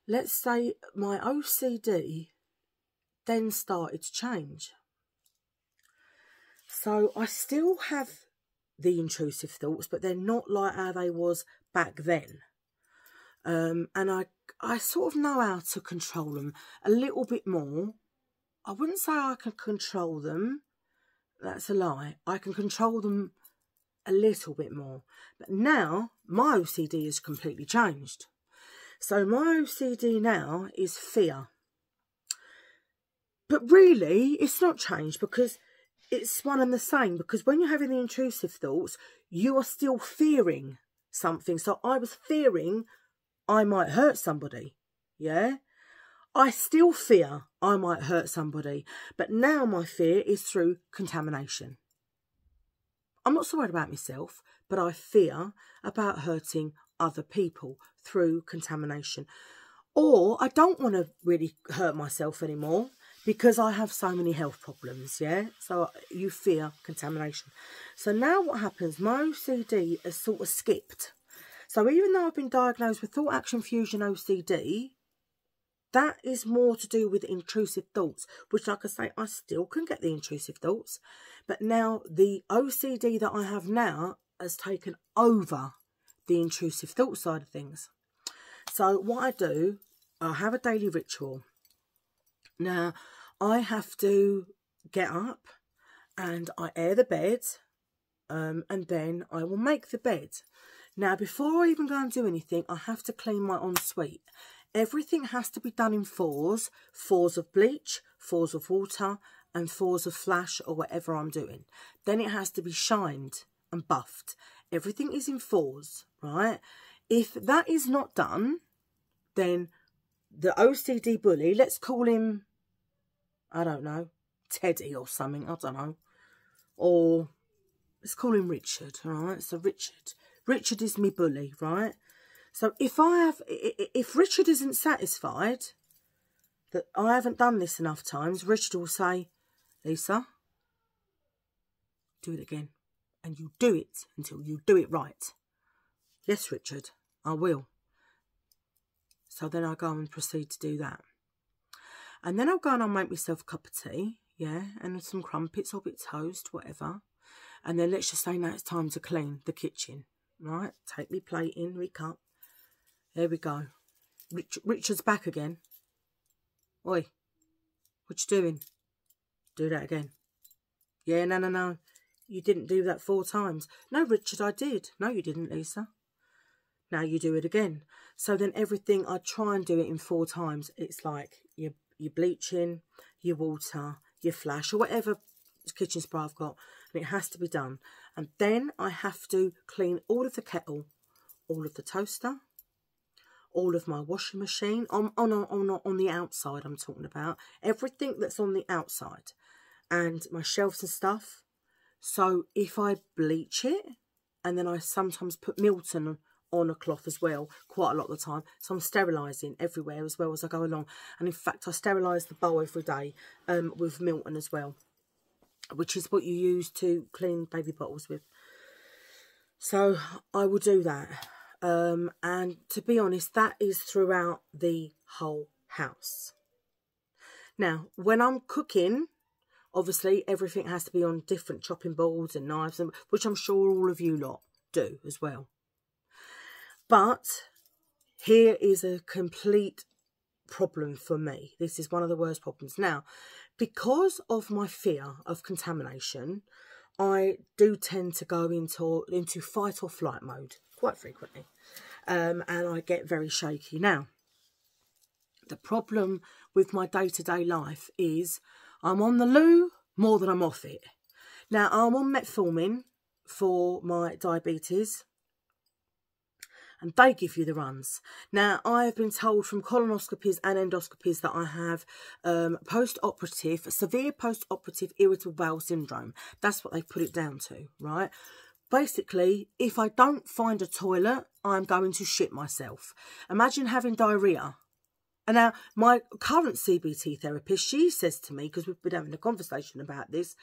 let's say my OCD then started to change. So I still have the intrusive thoughts, but they're not like how they was back then. And I sort of know how to control them a little bit more. I wouldn't say I can control them. That's a lie. I can control them a little bit more. But now my OCD has completely changed. So my OCD now is fear. But really, it's not changed because it's one and the same. Because when you're having the intrusive thoughts, you are still fearing something. So I was fearing I might hurt somebody. Yeah? I still fear I might hurt somebody. But now my fear is through contamination. I'm not so worried about myself, but I fear about hurting other people through contamination. Or I don't want to really hurt myself anymore because I have so many health problems, yeah? So you fear contamination. So now what happens, my OCD has sort of skipped. So even though I've been diagnosed with thought action fusion OCD, that is more to do with intrusive thoughts, which, like I say, I still can get the intrusive thoughts. But now the OCD that I have now has taken over the intrusive thought side of things. So what I do, I have a daily ritual. Now, I have to get up and I air the bed and then I will make the bed. Now, before I even go and do anything, I have to clean my ensuite. Everything has to be done in fours. 4s of bleach, 4s of water and 4s of flash or whatever I'm doing. Then it has to be shined and buffed. Everything is in 4s, right? If that is not done, then the OCD bully, let's call him, I don't know, Teddy or something, I don't know. Or let's call him Richard, all right? So Richard is me bully, right? So if Richard isn't satisfied that I haven't done this enough times, Richard will say, Lisa, do it again. and you do it until you do it right. Yes, Richard, I will. So then I go and proceed to do that. And then I'll go and I'll make myself a cup of tea, yeah, and some crumpets or a bit of toast, whatever. And then let's just say now it's time to clean the kitchen, right? Take me plate in, me cup. There we go. Richard's back again. Oi, what you doing? Do that again. Yeah, no. You didn't do that 4 times. No, Richard, I did. No, you didn't, Lisa. Now you do it again. So then everything, I try and do it in 4 times. It's like your bleaching, your water, your flash, or whatever kitchen spray I've got. And it has to be done. And then I have to clean all of the kettle, all of the toaster, all of my washing machine, on the outside I'm talking about. Everything that's on the outside. And my shelves and stuff. So if I bleach it, and then I sometimes put Milton on a cloth as well, quite a lot of the time. So I'm sterilising everywhere as well as I go along. And in fact, I sterilise the bowl every day with Milton as well, which is what you use to clean baby bottles with. So I will do that. And to be honest, that is throughout the whole house. Now, when I'm cooking, obviously everything has to be on different chopping boards and knives, which I'm sure all of you lot do as well. But here is a complete problem for me. This is one of the worst problems. Now, because of my fear of contamination, I do tend to go into fight or flight mode quite frequently. And I get very shaky. Now, the problem with my day-to-day life is I'm on the loo more than I'm off it. Now, I'm on metformin for my diabetes, and they give you the runs. Now, I have been told from colonoscopies and endoscopies that I have severe post-operative irritable bowel syndrome. That's what they put it down to, right? Basically, if I don't find a toilet, I'm going to shit myself. Imagine having diarrhea. And now, my current CBT therapist, she says to me, because we've been having a conversation about this,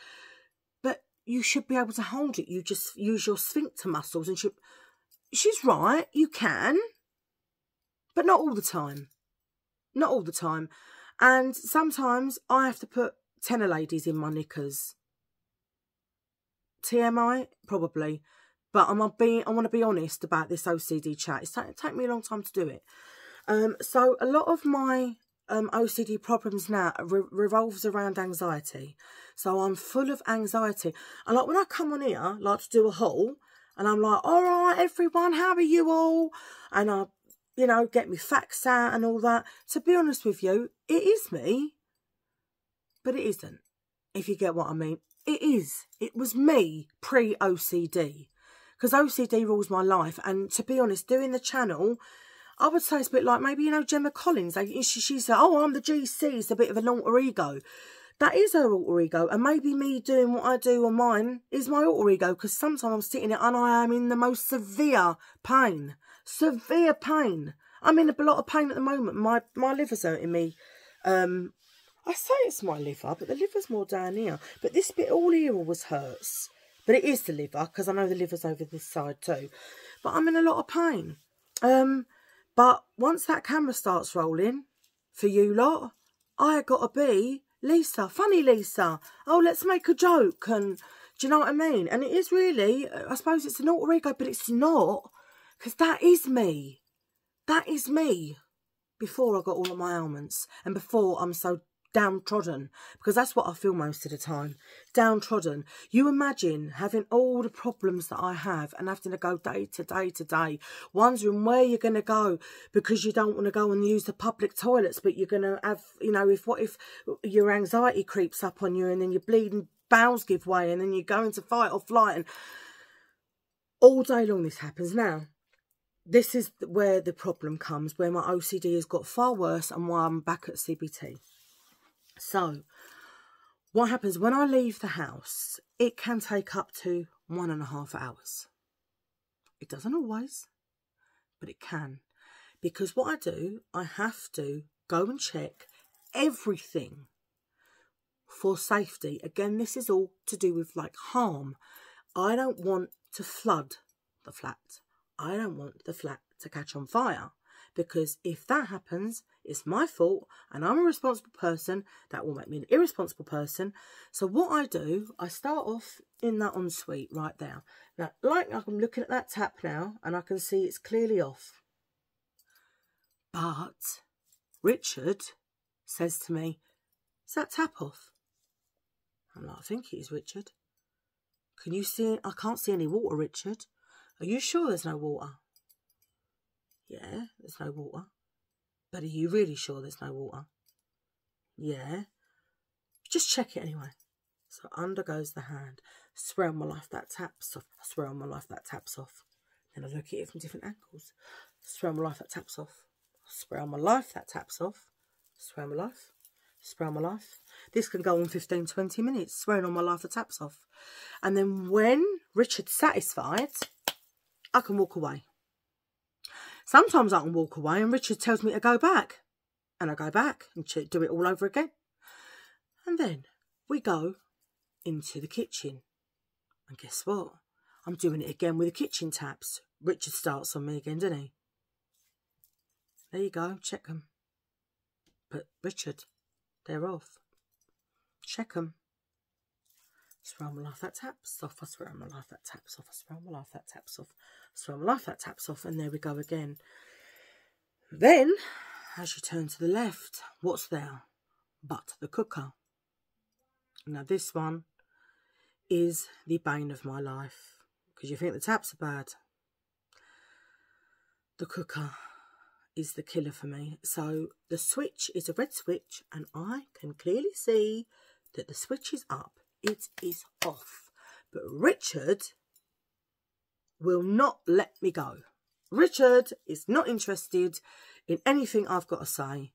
but you should be able to hold it. You just use your sphincter muscles and she's right, you can, but not all the time. Not all the time. And sometimes I have to put tenor ladies in my knickers. TMI? Probably. But I want to be honest about this OCD chat. It's taken me a long time to do it. So a lot of my OCD problems now revolves around anxiety. So I'm full of anxiety. And like when I come on here, like to do a haul, and I'm like, all right, everyone, how are you all? And I, you know, get me facts out and all that. To be honest with you, it is me. But it isn't, if you get what I mean. It is. It was me pre-OCD. Because OCD rules my life. And to be honest, doing the channel, I would say it's a bit like maybe, you know, Gemma Collins. She said, oh, I'm the GC. It's a bit of an alter ego. That is her alter ego. And maybe me doing what I do on mine is my alter ego. Because sometimes I'm sitting there and I am in the most severe pain. Severe pain. I'm in a lot of pain at the moment. My liver's hurting me. I say it's my liver, but the liver's more down here. But this bit all here always hurts. But it is the liver, because I know the liver's over this side too. But I'm in a lot of pain. But once that camera starts rolling, for you lot, I got to be Lisa, funny Lisa. Oh, let's make a joke. And do you know what I mean? And it is really, I suppose it's an alter ego, but it's not. Because that is me. That is me. Before I got all of my ailments. And before I'm so downtrodden, because that's what I feel most of the time, downtrodden. You imagine having all the problems that I have and having to go day to day to day, wondering where you're going to go because you don't want to go and use the public toilets, but you're going to have, you know, what if your anxiety creeps up on you and then your bleeding bowels give way and then you go into fight or flight, and all day long this happens. Now, this is where the problem comes, where my OCD has got far worse and why I'm back at CBT. So, what happens when I leave the house, it can take up to 1.5 hours. It doesn't always, but it can. Because what I do, I have to go and check everything for safety. Again, this is all to do with like harm. I don't want to flood the flat. I don't want the flat to catch on fire, because if that happens, it's my fault and I'm a responsible person. That will make me an irresponsible person. So what I do, I start off in that ensuite right there. Now, like I'm looking at that tap now and I can see it's clearly off. But Richard says to me, is that tap off? I'm like, I think it is, Richard. Can you see it? I can't see any water, Richard. Are you sure there's no water? Yeah, there's no water. But are you really sure there's no water? Yeah. Just check it anyway. So under goes the hand. I swear on my life that tap's off. I swear on my life that tap's off. Then I look at it from different angles. I swear on my life that tap's off. I swear on my life that tap's off. I swear on my life. I swear on my life. This can go on 15, 20 minutes. Swearing on my life the tap's off. And then when Richard's satisfied, I can walk away. Sometimes I can walk away and Richard tells me to go back. And I go back and do it all over again. And then we go into the kitchen. And guess what? I'm doing it again with the kitchen taps. Richard starts on me again, doesn't he? There you go. Check them. But Richard, they're off. Check them. I swear on my life that taps off. I swear on my life that taps off. I swear on my life that taps off. I swear on my life that taps off. And there we go again. Then, as you turn to the left, what's there but the cooker? Now this one is the bane of my life, because you think the taps are bad. The cooker is the killer for me. So the switch is a red switch and I can clearly see that the switch is up. It is off. But Richard will not let me go. Richard is not interested in anything I've got to say.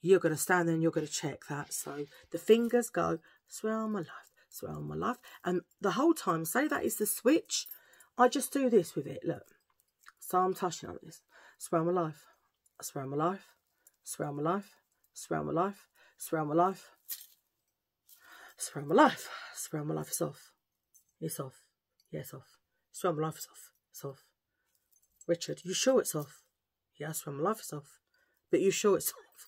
You're going to stand there and you're going to check that. So the fingers go, swear on my life, swear on my life. And the whole time, say that is the switch, I just do this with it, look. So I'm touching on this. Swear on my life, I swear on my life, swear on my life, swear on my life, swear on my life, swear on my life, swear on my life, it's off. It's off. Yeah, it's off. Swear on my life, it's off. It's off. Richard, you sure it's off? Yeah, I swear on my life, it's off. But you sure it's off?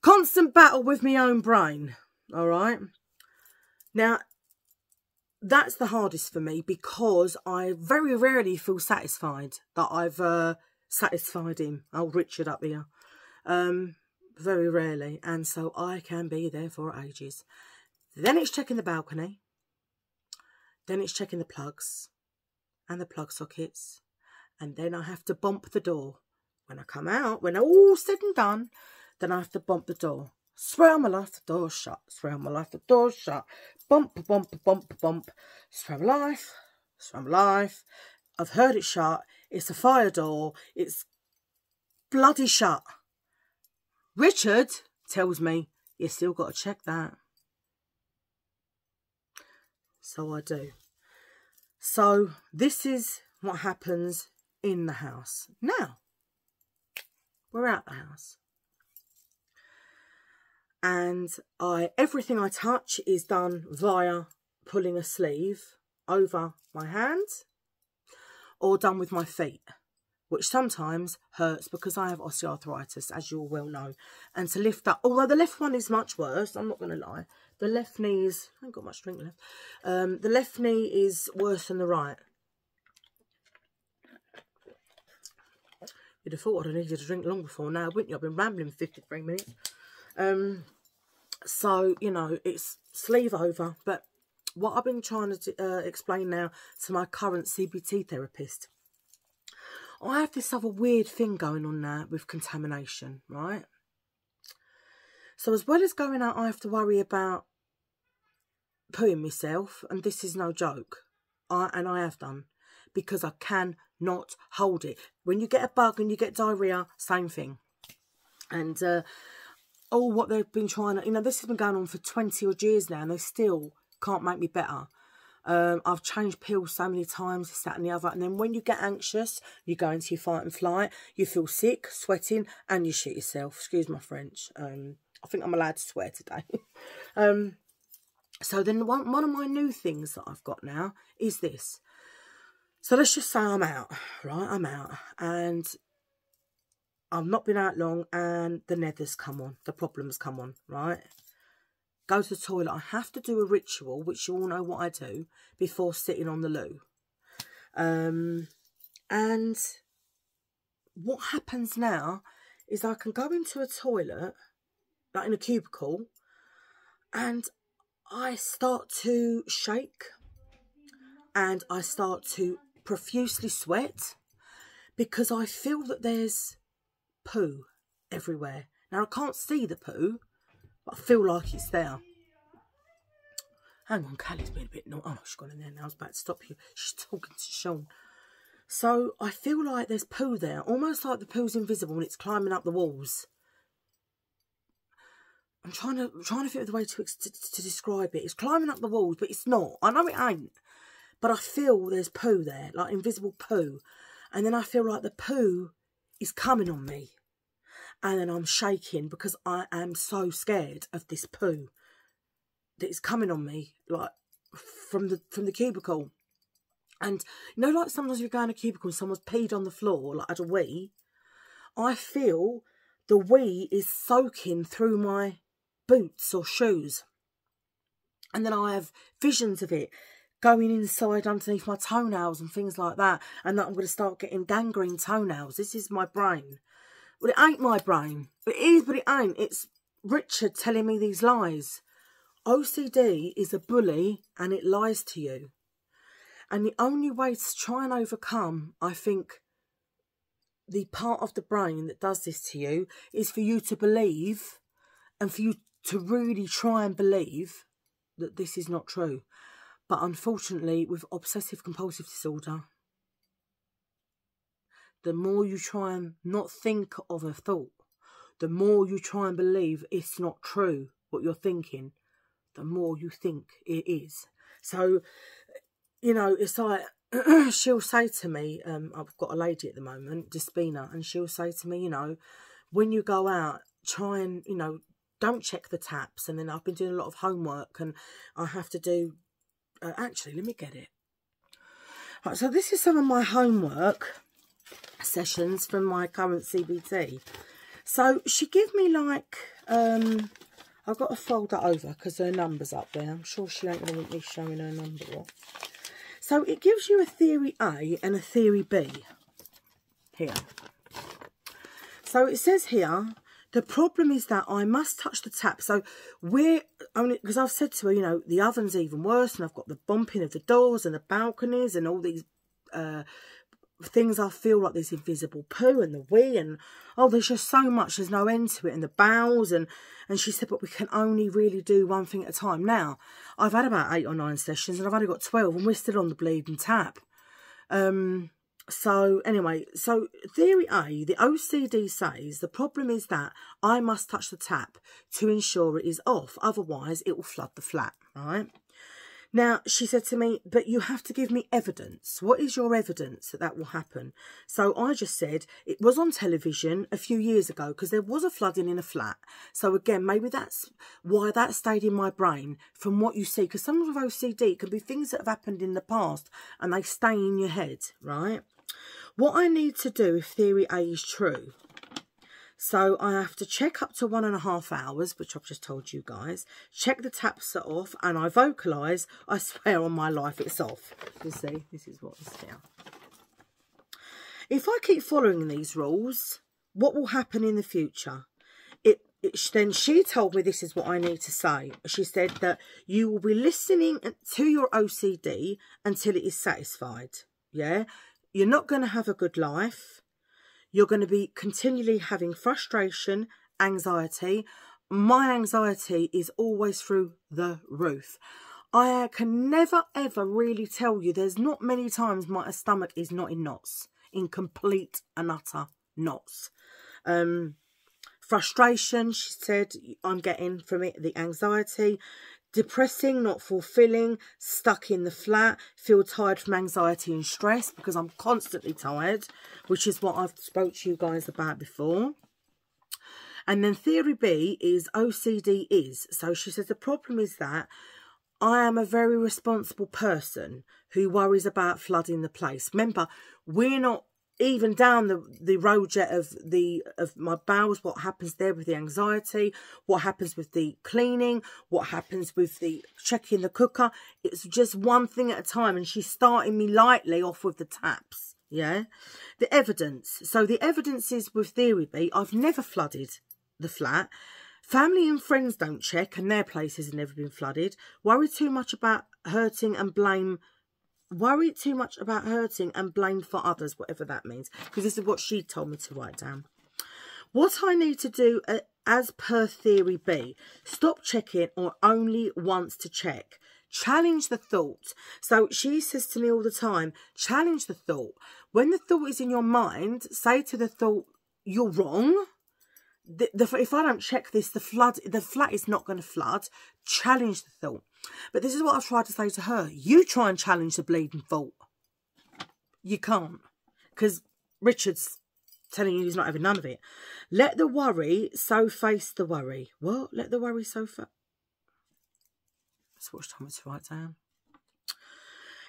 Constant battle with my own brain. All right. Now, that's the hardest for me, because I very rarely feel satisfied that I've satisfied him, old Richard up here. Very rarely. And so I can be there for ages. Then it's checking the balcony. Then it's checking the plugs and the plug sockets. And then I have to bump the door. When I come out, when all said and done, then I have to bump the door. Swear on my life, the door's shut. Swear on my life, the door's shut. Bump, bump, bump, bump. Swear on my life. Swear on my life. I've heard it shut. It's a fire door. It's bloody shut. Richard tells me, you still got to check that. So I do. So this is what happens in the house. Now, we're out the house. And everything I touch is done via pulling a sleeve over my hands or done with my feet, which sometimes hurts because I have osteoarthritis, as you all well know. And to lift up, although the left one is much worse, I'm not going to lie. The left knee is, I haven't got much drink left. The left knee is worse than the right. You'd have thought I'd have needed a drink long before now, wouldn't you? I've been rambling for 53 minutes. So, you know, it's sleeve over. But what I've been trying to explain now to my current CBT therapist, I have this other weird thing going on now with contamination, right? So as well as going out, I have to worry about pooing myself. And this is no joke. And I have done. Because I cannot hold it. When you get a bug and you get diarrhea, same thing. And what they've been trying to, you know, this has been going on for 20 odd years now, and they still can't make me better. I've changed pills so many times, this, that and the other. And then when you get anxious, you go into your fight and flight, you feel sick, sweating, and you shit yourself. Excuse my French. I think I'm allowed to swear today. So then one of my new things that I've got now is this. So let's just say I'm out, right? I'm out and I've not been out long and the nether's come on, the problem's come on, right? Go to the toilet. I have to do a ritual, which you all know what I do, before sitting on the loo. And what happens now is I can go into a toilet, like in a cubicle, and I start to shake and I start to profusely sweat because I feel that there's poo everywhere. Now, I can't see the poo, but I feel like it's there. Hang on, Callie's been a bit naughty. Oh, she's gone in there now. I was about to stop you. She's talking to Sean. So I feel like there's poo there, almost like the poo's invisible and it's climbing up the walls. I'm trying to think of the way to describe it. It's climbing up the walls, but it's not. I know it ain't. But I feel there's poo there, like invisible poo. And then I feel like the poo is coming on me. And then I'm shaking because I am so scared of this poo that is coming on me, like from the cubicle. And you know, like sometimes you go in a cubicle and someone's peed on the floor, like at a wee. I feel the wee is soaking through my boots or shoes. And then I have visions of it going inside underneath my toenails and things like that. And that I'm going to start getting gangrene toenails. This is my brain. Well, it ain't my brain. It is, but it ain't. It's Richard telling me these lies. OCD is a bully and it lies to you. And the only way to try and overcome, I think, the part of the brain that does this to you is for you to believe and for you to really try and believe that this is not true. But unfortunately, with obsessive compulsive disorder, the more you try and not think of a thought, the more you try and believe it's not true what you're thinking, the more you think it is. So, you know, it's like, she'll say to me, I've got a lady at the moment, Despina, and she'll say to me, you know, when you go out, try and, you know, don't check the taps. And then I've been doing a lot of homework and I have to do, actually, let me get it. Right, so this is some of my homework sessions from my current CBT. So she gave me like, I've got to fold that over because her number's up there. I'm sure she ain't going to want me showing her number off. So it gives you a theory A and a theory B here. So it says here, the problem is that I must touch the tap. So we're only, because I've said to her, you know, the oven's even worse and I've got the bumping of the doors and the balconies and all these things. I feel like there's invisible poo and the wee and, oh, there's just so much, there's no end to it, and the bowels. And she said, but we can only really do one thing at a time. Now, I've had about 8 or 9 sessions and I've only got 12 and we're still on the bleeding tap. So anyway, so theory A, the OCD says the problem is that I must touch the tap to ensure it is off. Otherwise, it will flood the flat, right? Now, she said to me, but you have to give me evidence. What is your evidence that that will happen? So I just said, it was on television a few years ago because there was a flooding in a flat. So again, maybe that's why that stayed in my brain from what you see. Because sometimes with OCD, it can be things that have happened in the past and they stay in your head, right? What I need to do if theory A is true, so I have to check up to 1.5 hours, which I've just told you guys. Check the taps are off, and I vocalise, I swear on my life it's off. You see, this is what is here. If I keep following these rules, what will happen in the future? Then she told me this is what I need to say. She said that you will be listening to your OCD until it is satisfied. Yeah? You're not going to have a good life. You're going to be continually having frustration, anxiety. My anxiety is always through the roof. I can never, ever really tell you, there's not many times my stomach is not in knots, in complete and utter knots. Frustration, she said, I'm getting from it, the anxiety. Depressing, not fulfilling, stuck in the flat, feel tired from anxiety and stress because I'm constantly tired, which is what I've spoke to you guys about before. And then theory B is OCD is. So she says the problem is that I am a very responsible person who worries about flooding the place. Remember, we're not even down the road yet of my bowels, what happens there with the anxiety, what happens with the cleaning, what happens with the checking the cooker. It's just one thing at a time, and she's starting me lightly off with the taps. Yeah, the evidence. So the evidence is with Theory B, I've never flooded the flat. Family and friends don't check, and their places have never been flooded. Worry too much about hurting and blame. Worry too much about hurting and blame for others, whatever that means. Because this is what she told me to write down. What I need to do as per Theory B, stop checking or only once to check. Challenge the thought. So she says to me all the time, challenge the thought. When the thought is in your mind, say to the thought, you're wrong. If I don't check this, the flat is not going to flood. Challenge the thought. But this is what I've tried to say to her. You try and challenge the bleeding thought. You can't. Because Richard's telling you he's not having none of it. Let the worry so face the worry. What? Let the worry so face. That's what she told me to write down.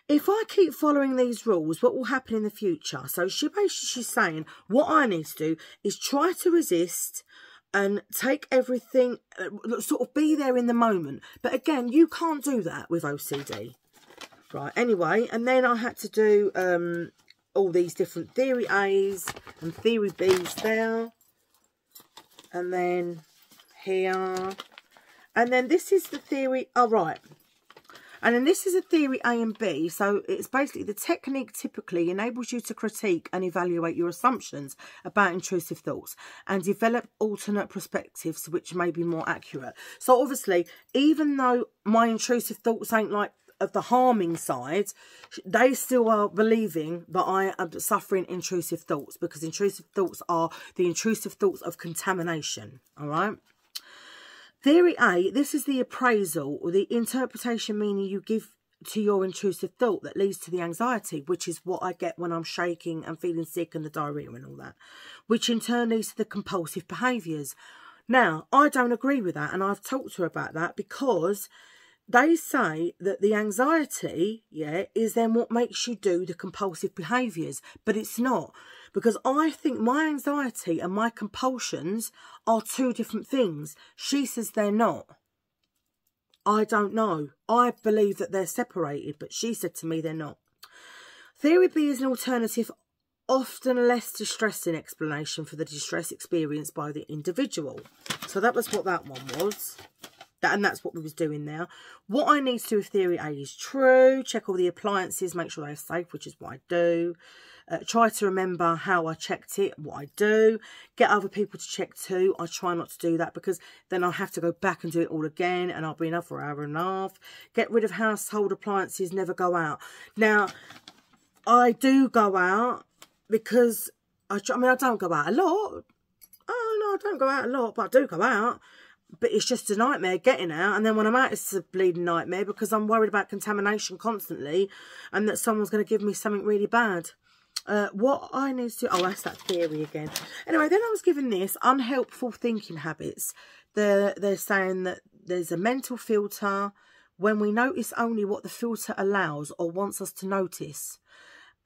If I keep following these rules, what will happen in the future? So she's saying, what I need to do is try to resist and take everything, sort of be there in the moment. But again, you can't do that with OCD. Right, anyway, and then I had to do all these different Theory A's and Theory B's there. And then here. And then this is the theory, oh right. And then this is a Theory A and B. So it's basically the technique typically enables you to critique and evaluate your assumptions about intrusive thoughts and develop alternate perspectives which may be more accurate. So obviously, even though my intrusive thoughts ain't like of the harming side, they still are believing that I am suffering intrusive thoughts, because intrusive thoughts are the intrusive thoughts of contamination. All right. Theory A, this is the appraisal or the interpretation meaning you give to your intrusive thought that leads to the anxiety, which is what I get when I'm shaking and feeling sick and the diarrhea and all that, which in turn leads to the compulsive behaviours. Now, I don't agree with that, and I've talked to her about that, because they say that the anxiety, yeah, is then what makes you do the compulsive behaviours, but it's not. Because I think my anxiety and my compulsions are two different things. She says they're not. I don't know. I believe that they're separated, but she said to me they're not. Theory B is an alternative, often less distressing explanation for the distress experienced by the individual. So that was what that one was. And that's what we was doing there. What I need to do if Theory A is true, check all the appliances, make sure they're safe, which is what I do. Try to remember how I checked it, what I do. Get other people to check too. I try not to do that, because then I'll have to go back and do it all again, and I'll be in for an hour and a half. Get rid of household appliances, never go out. Now, I do go out because, I mean, I don't go out a lot. Oh, no, I don't go out a lot, but I do go out. But it's just a nightmare getting out. And then when I'm out, it's a bleeding nightmare, because I'm worried about contamination constantly and that someone's going to give me something really bad. What I need to do... Oh, that's that theory again. Anyway, then I was given this, unhelpful thinking habits. They're saying that there's a mental filter when we notice only what the filter allows or wants us to notice.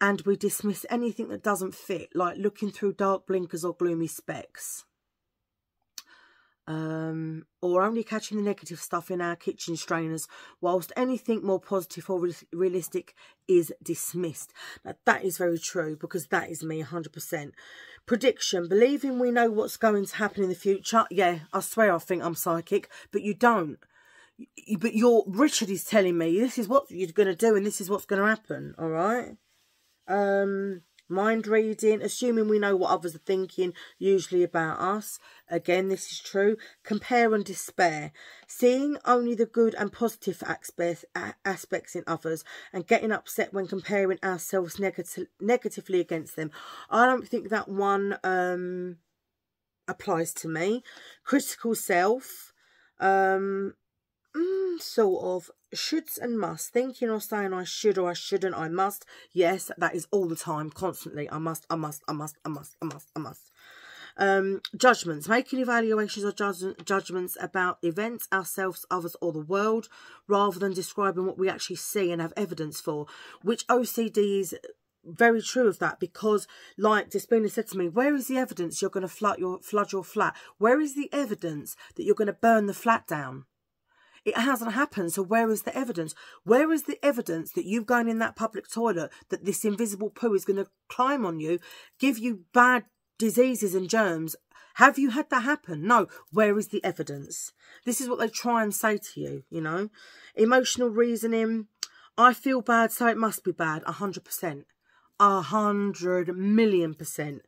And we dismiss anything that doesn't fit, like looking through dark blinkers or gloomy specks. Or only catching the negative stuff in our kitchen strainers, whilst anything more positive or realistic is dismissed. Now, that is very true, because that is me 100%. Prediction, believing we know what's going to happen in the future. Yeah, I swear I think I'm psychic, but you don't. But Richard is telling me this is what you're going to do and this is what's going to happen, all right? Mind reading, assuming we know what others are thinking, usually about us. Again, this is true. Compare and despair. Seeing only the good and positive aspects in others and getting upset when comparing ourselves negatively against them. I don't think that one applies to me. Critical self. Sort of shoulds and musts, thinking or saying I should or I shouldn't, I must. Yes, that is all the time, constantly. I must. Judgments. Making evaluations or judgments about events, ourselves, others, or the world, rather than describing what we actually see and have evidence for, which OCD is very true of that, because like Despina said to me, where is the evidence you're going to flood your flat? Where is the evidence that you're going to burn the flat down? It hasn't happened, so where is the evidence? Where is the evidence that you've gone in that public toilet, that this invisible poo is going to climb on you, give you bad diseases and germs? Have you had that happen? No. Where is the evidence? This is what they try and say to you, you know. Emotional reasoning. I feel bad, so it must be bad. 100%. 100,000,000%.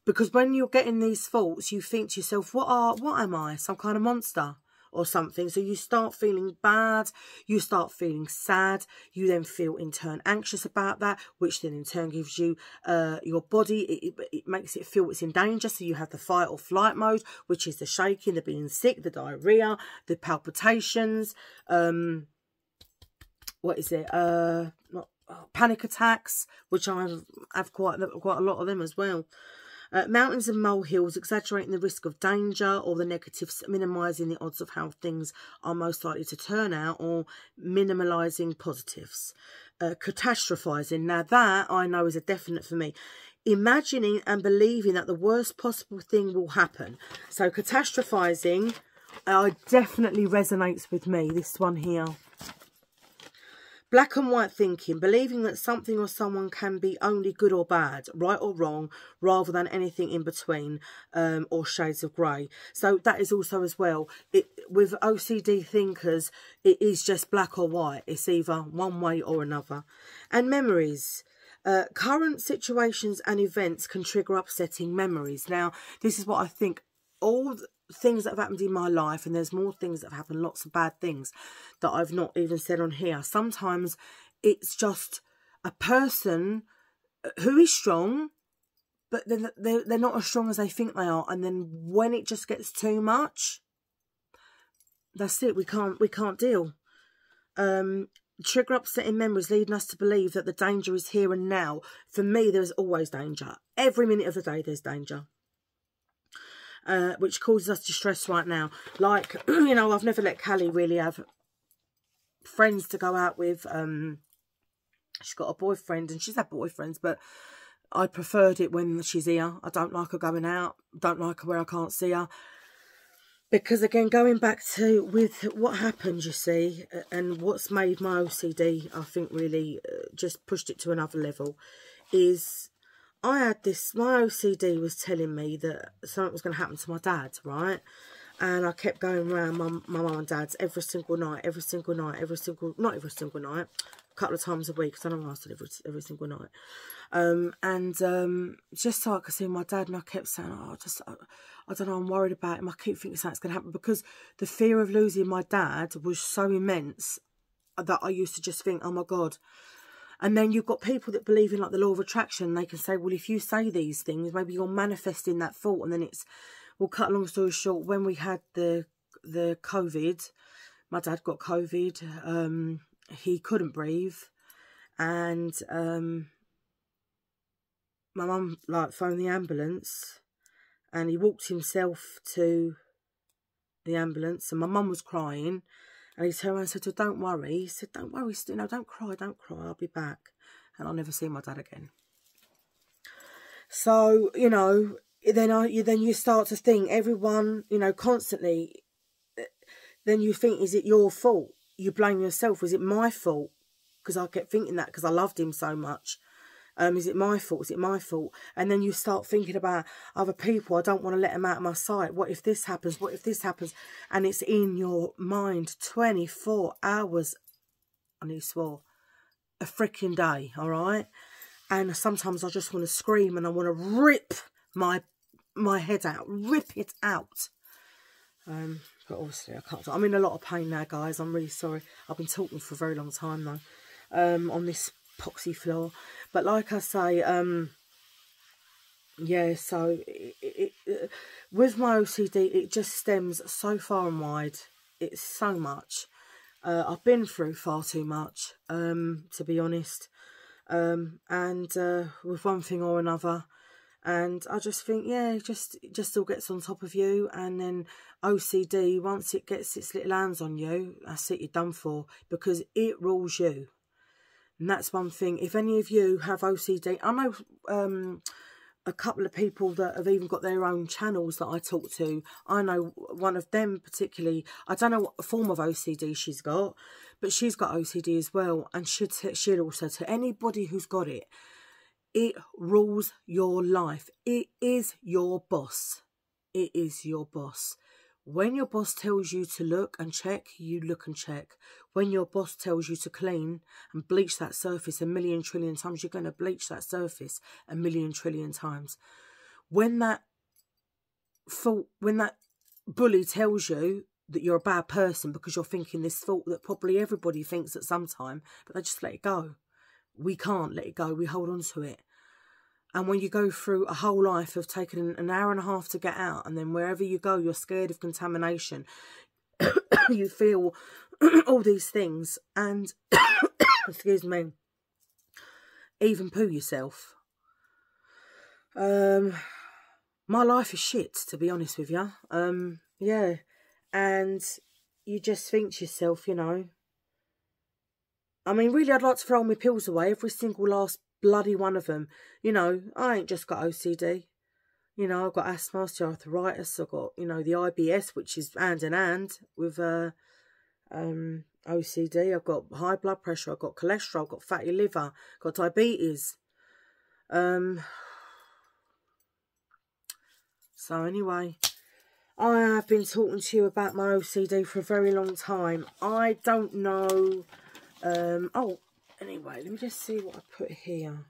Because when you're getting these thoughts, you think to yourself, what am I? Some kind of monster or something? So you start feeling bad, you start feeling sad, you then feel in turn anxious about that, which then in turn gives you your body, it makes it feel it's in danger. So you have the fight or flight mode, which is the shaking, the being sick, the diarrhea, the palpitations, what is it, panic attacks, which I have quite a lot of them as well. Mountains and molehills, exaggerating the risk of danger or the negatives, minimising the odds of how things are most likely to turn out, or minimalising positives. Catastrophising, now that I know is a definite for me. Imagining and believing that the worst possible thing will happen. So catastrophising, definitely resonates with me, this one here. Black and white thinking, believing that something or someone can be only good or bad, right or wrong, rather than anything in between, or shades of grey. So that is also as well, with OCD thinkers, it is just black or white. It's either one way or another. And memories. Current situations and events can trigger upsetting memories. Now, this is what I think. All things that have happened in my life, and there's more things that have happened, lots of bad things that I've not even said on here. Sometimes it's just a person who is strong, but they're not as strong as they think they are, and then when it just gets too much, that's it. We can't deal. Trigger upsetting memories, leading us to believe that the danger is here and now. For me, there's always danger. Every minute of the day there's danger. Which causes us distress right now. Like, you know, I've never let Callie really have friends to go out with. She's got a boyfriend, and she's had boyfriends, but I preferred it when she's here. I don't like her going out. Don't like her where I can't see her. Because, again, going back to with what happened, you see, and what's made my OCD, I think, really just pushed it to another level, is I had this, my OCD was telling me that something was going to happen to my dad, right? And I kept going around my mum and dad's every single night, not every single night, a couple of times a week, because I don't ask every single night. Just so I could see my dad, and I kept saying, I don't know, I'm worried about him. I keep thinking something's going to happen, because the fear of losing my dad was so immense that I used to just think, oh my God. And then you've got people that believe in like the law of attraction. They can say, well, if you say these things, maybe you're manifesting that thought. And then it's, we'll cut a long story short, when we had the COVID, my dad got COVID. He couldn't breathe. And my mum like phoned the ambulance, and he walked himself to the ambulance, and my mum was crying. And he turned around and said, well, don't worry. He said, don't worry, no, don't cry, I'll be back. And I'll never see my dad again. So, you know, then you start to think, everyone, you know, constantly, then you think, is it your fault? You blame yourself. Is it my fault? Because I kept thinking that because I loved him so much. Is it my fault? Is it my fault? And then you start thinking about other people. I don't want to let them out of my sight. What if this happens? What if this happens? And it's in your mind 24 hours, I nearly swore, a freaking day, all right? And sometimes I just want to scream, and I want to rip my head out, rip it out. But obviously I can't. I'm in a lot of pain now, guys. I'm really sorry. I've been talking for a very long time though, on this epoxy floor. But like I say, yeah, so with my OCD, it just stems so far and wide. It's so much. I've been through far too much, to be honest. And with one thing or another, And I just think, yeah, it just all gets on top of you. And then OCD, once it gets its little hands on you, that's it, you're done for, because it rules you. And that's one thing. If any of you have OCD, I know a couple of people that have even got their own channels that I talk to. I know one of them particularly, I don't know what form of OCD she's got, but she's got OCD as well. And she'll also, to anybody who's got it, it rules your life. It is your boss. It is your boss. When your boss tells you to look and check, you look and check. When your boss tells you to clean and bleach that surface a million trillion times, you're going to bleach that surface a million trillion times. When that bully tells you that you're a bad person because you're thinking this thought that probably everybody thinks at some time, but they just let it go. We can't let it go. We hold on to it. And when you go through a whole life of taking an hour and a half to get out, and then wherever you go, you're scared of contamination, you feel all these things, and, excuse me, even poo yourself. My life is shit, to be honest with you. Yeah. And you just think to yourself, you know, I mean, really, I'd like to throw all my pills away, every single last bloody one of them. You know, I ain't just got OCD. You know, I've got asthma, osteoarthritis, I've got, you know, the IBS, which is hand in hand with OCD. I've got high blood pressure, I've got cholesterol, I've got fatty liver, I've got diabetes. So anyway, I have been talking to you about my OCD for a very long time. I don't know. Oh, anyway, let me just see what I put here.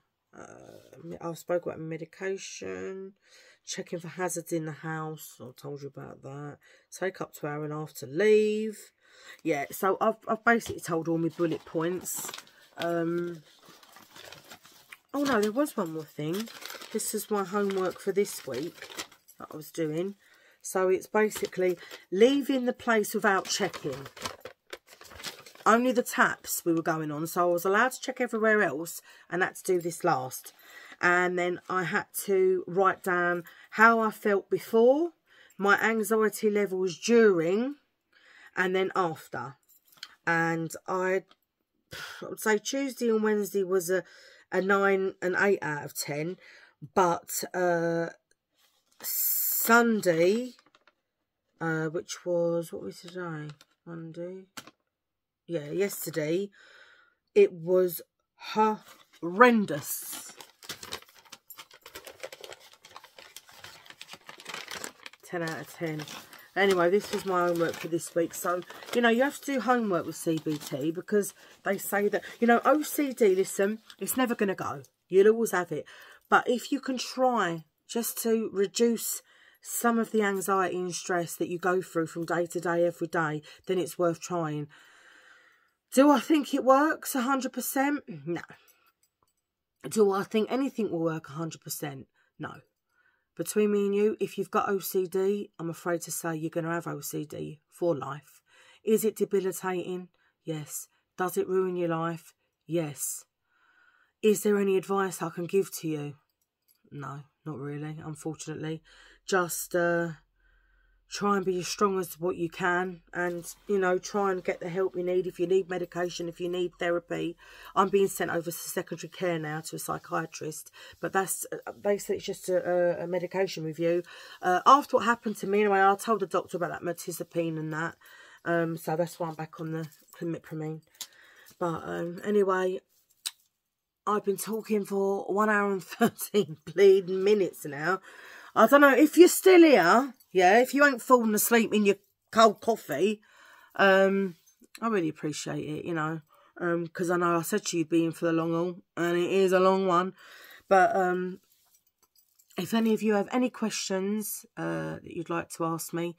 I've spoken about medication, checking for hazards in the house. I told you about that. Take up to an hour and a half to leave. Yeah, so I've basically told all my bullet points. Oh no, there was one more thing. This is my homework for this week that I was doing. So it's basically leaving the place without checking. Only the taps we were going on, so I was allowed to check everywhere else, and had to do this last. And then I had to write down how I felt before, my anxiety levels during, and then after. And I would say Tuesday and Wednesday was a 9 and 8 out of 10, but Sunday, which was, what was today? Monday. Yeah, yesterday, it was horrendous. 10 out of 10. Anyway, this was my homework for this week. So, you know, you have to do homework with CBT because they say that, you know, OCD, listen, it's never going to go. You'll always have it. But if you can try just to reduce some of the anxiety and stress that you go through from day to day, every day, then it's worth trying. Do I think it works 100%? No. Do I think anything will work 100%? No. Between me and you, if you've got OCD, I'm afraid to say you're going to have OCD for life. Is it debilitating? Yes. Does it ruin your life? Yes. Is there any advice I can give to you? No, not really, unfortunately. Just try and be as strong as what you can, and, you know, try and get the help you need. If you need medication, if you need therapy. I'm being sent over to secondary care now to a psychiatrist, but that's basically it's just a medication review. After what happened to me, anyway, I told the doctor about that mirtazapine and that, so that's why I'm back on the clomipramine. But anyway, I've been talking for 1 hour and 13 bleeding minutes now. I don't know if you're still here. Yeah, if you ain't fallen asleep in your cold coffee, I really appreciate it, you know, because I know I said to you being for the long haul, and it is a long one. But if any of you have any questions that you'd like to ask me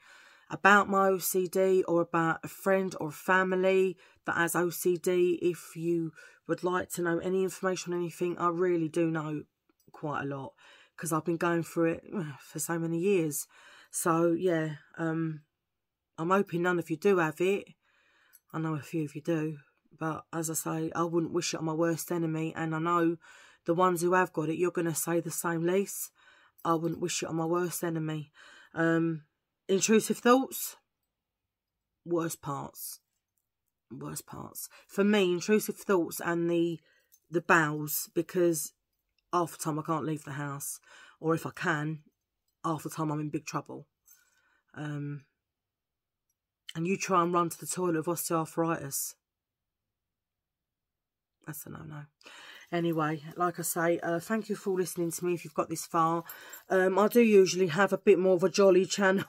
about my OCD, or about a friend or family that has OCD, if you would like to know any information on anything, I really do know quite a lot, because I've been going through it for so many years. So, yeah, I'm hoping none of you do have it. I know a few of you do. But, as I say, I wouldn't wish it on my worst enemy. And I know the ones who have got it, you're going to say the same, Lise. I wouldn't wish it on my worst enemy. Intrusive thoughts, worst parts. Worst parts. For me, intrusive thoughts and the bowels, because half the time I can't leave the house. Or if I can, half the time I'm in big trouble. And you try and run to the toilet with osteoarthritis. That's a no-no. Anyway, like I say, thank you for listening to me if you've got this far. I do usually have a bit more of a jolly channel.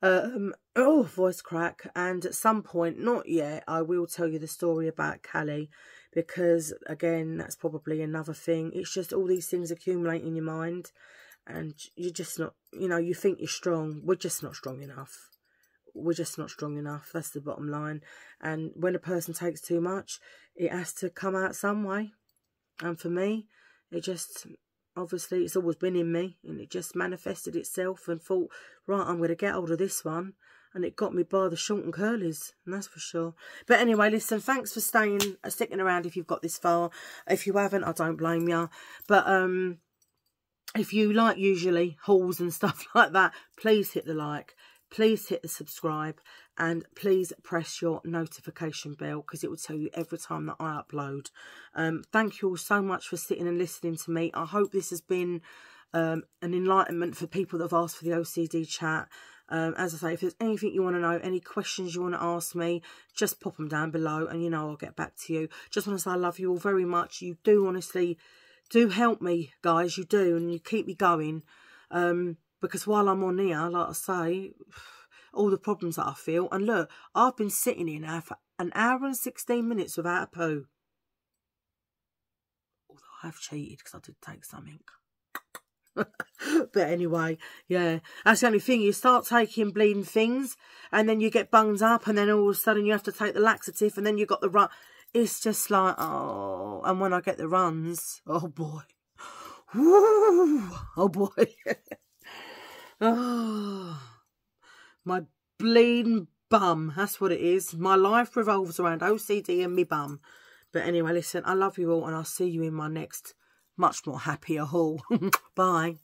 Voice crack. And at some point, not yet, I will tell you the story about Callie. Because, again, that's probably another thing. It's just all these things accumulate in your mind. And you're just not, you know, you think you're strong. We're just not strong enough. We're just not strong enough. That's the bottom line. And when a person takes too much, it has to come out some way. And for me, it just, obviously, it's always been in me. And it just manifested itself and thought, right, I'm going to get hold of this one. And it got me by the short and curlies. And that's for sure. But anyway, listen, thanks for sticking around if you've got this far. If you haven't, I don't blame you. But if you like usually hauls and stuff like that, please hit the like. Please hit the subscribe and please press your notification bell because it will tell you every time that I upload. Thank you all so much for sitting and listening to me. I hope this has been an enlightenment for people that have asked for the OCD chat. As I say, if there's anything you want to know, any questions you want to ask me, just pop them down below and, you know, I'll get back to you. Just want to say I love you all very much. You do honestly help me, guys. You do, and you keep me going. Because while I'm on here, like I say, all the problems that I feel. And look, I've been sitting here now for an hour and 16 minutes without a poo. Although I've cheated because I did take something. But anyway, yeah. That's the only thing. You start taking bleeding things and then you get bunged up and then all of a sudden you have to take the laxative and then you got the run. It's just like, oh. And when I get the runs, oh boy. Woo, oh boy. Oh, my bleeding bum. That's what it is. My life revolves around OCD and me bum. But anyway, listen, I love you all and I'll see you in my next much more happier haul. Bye.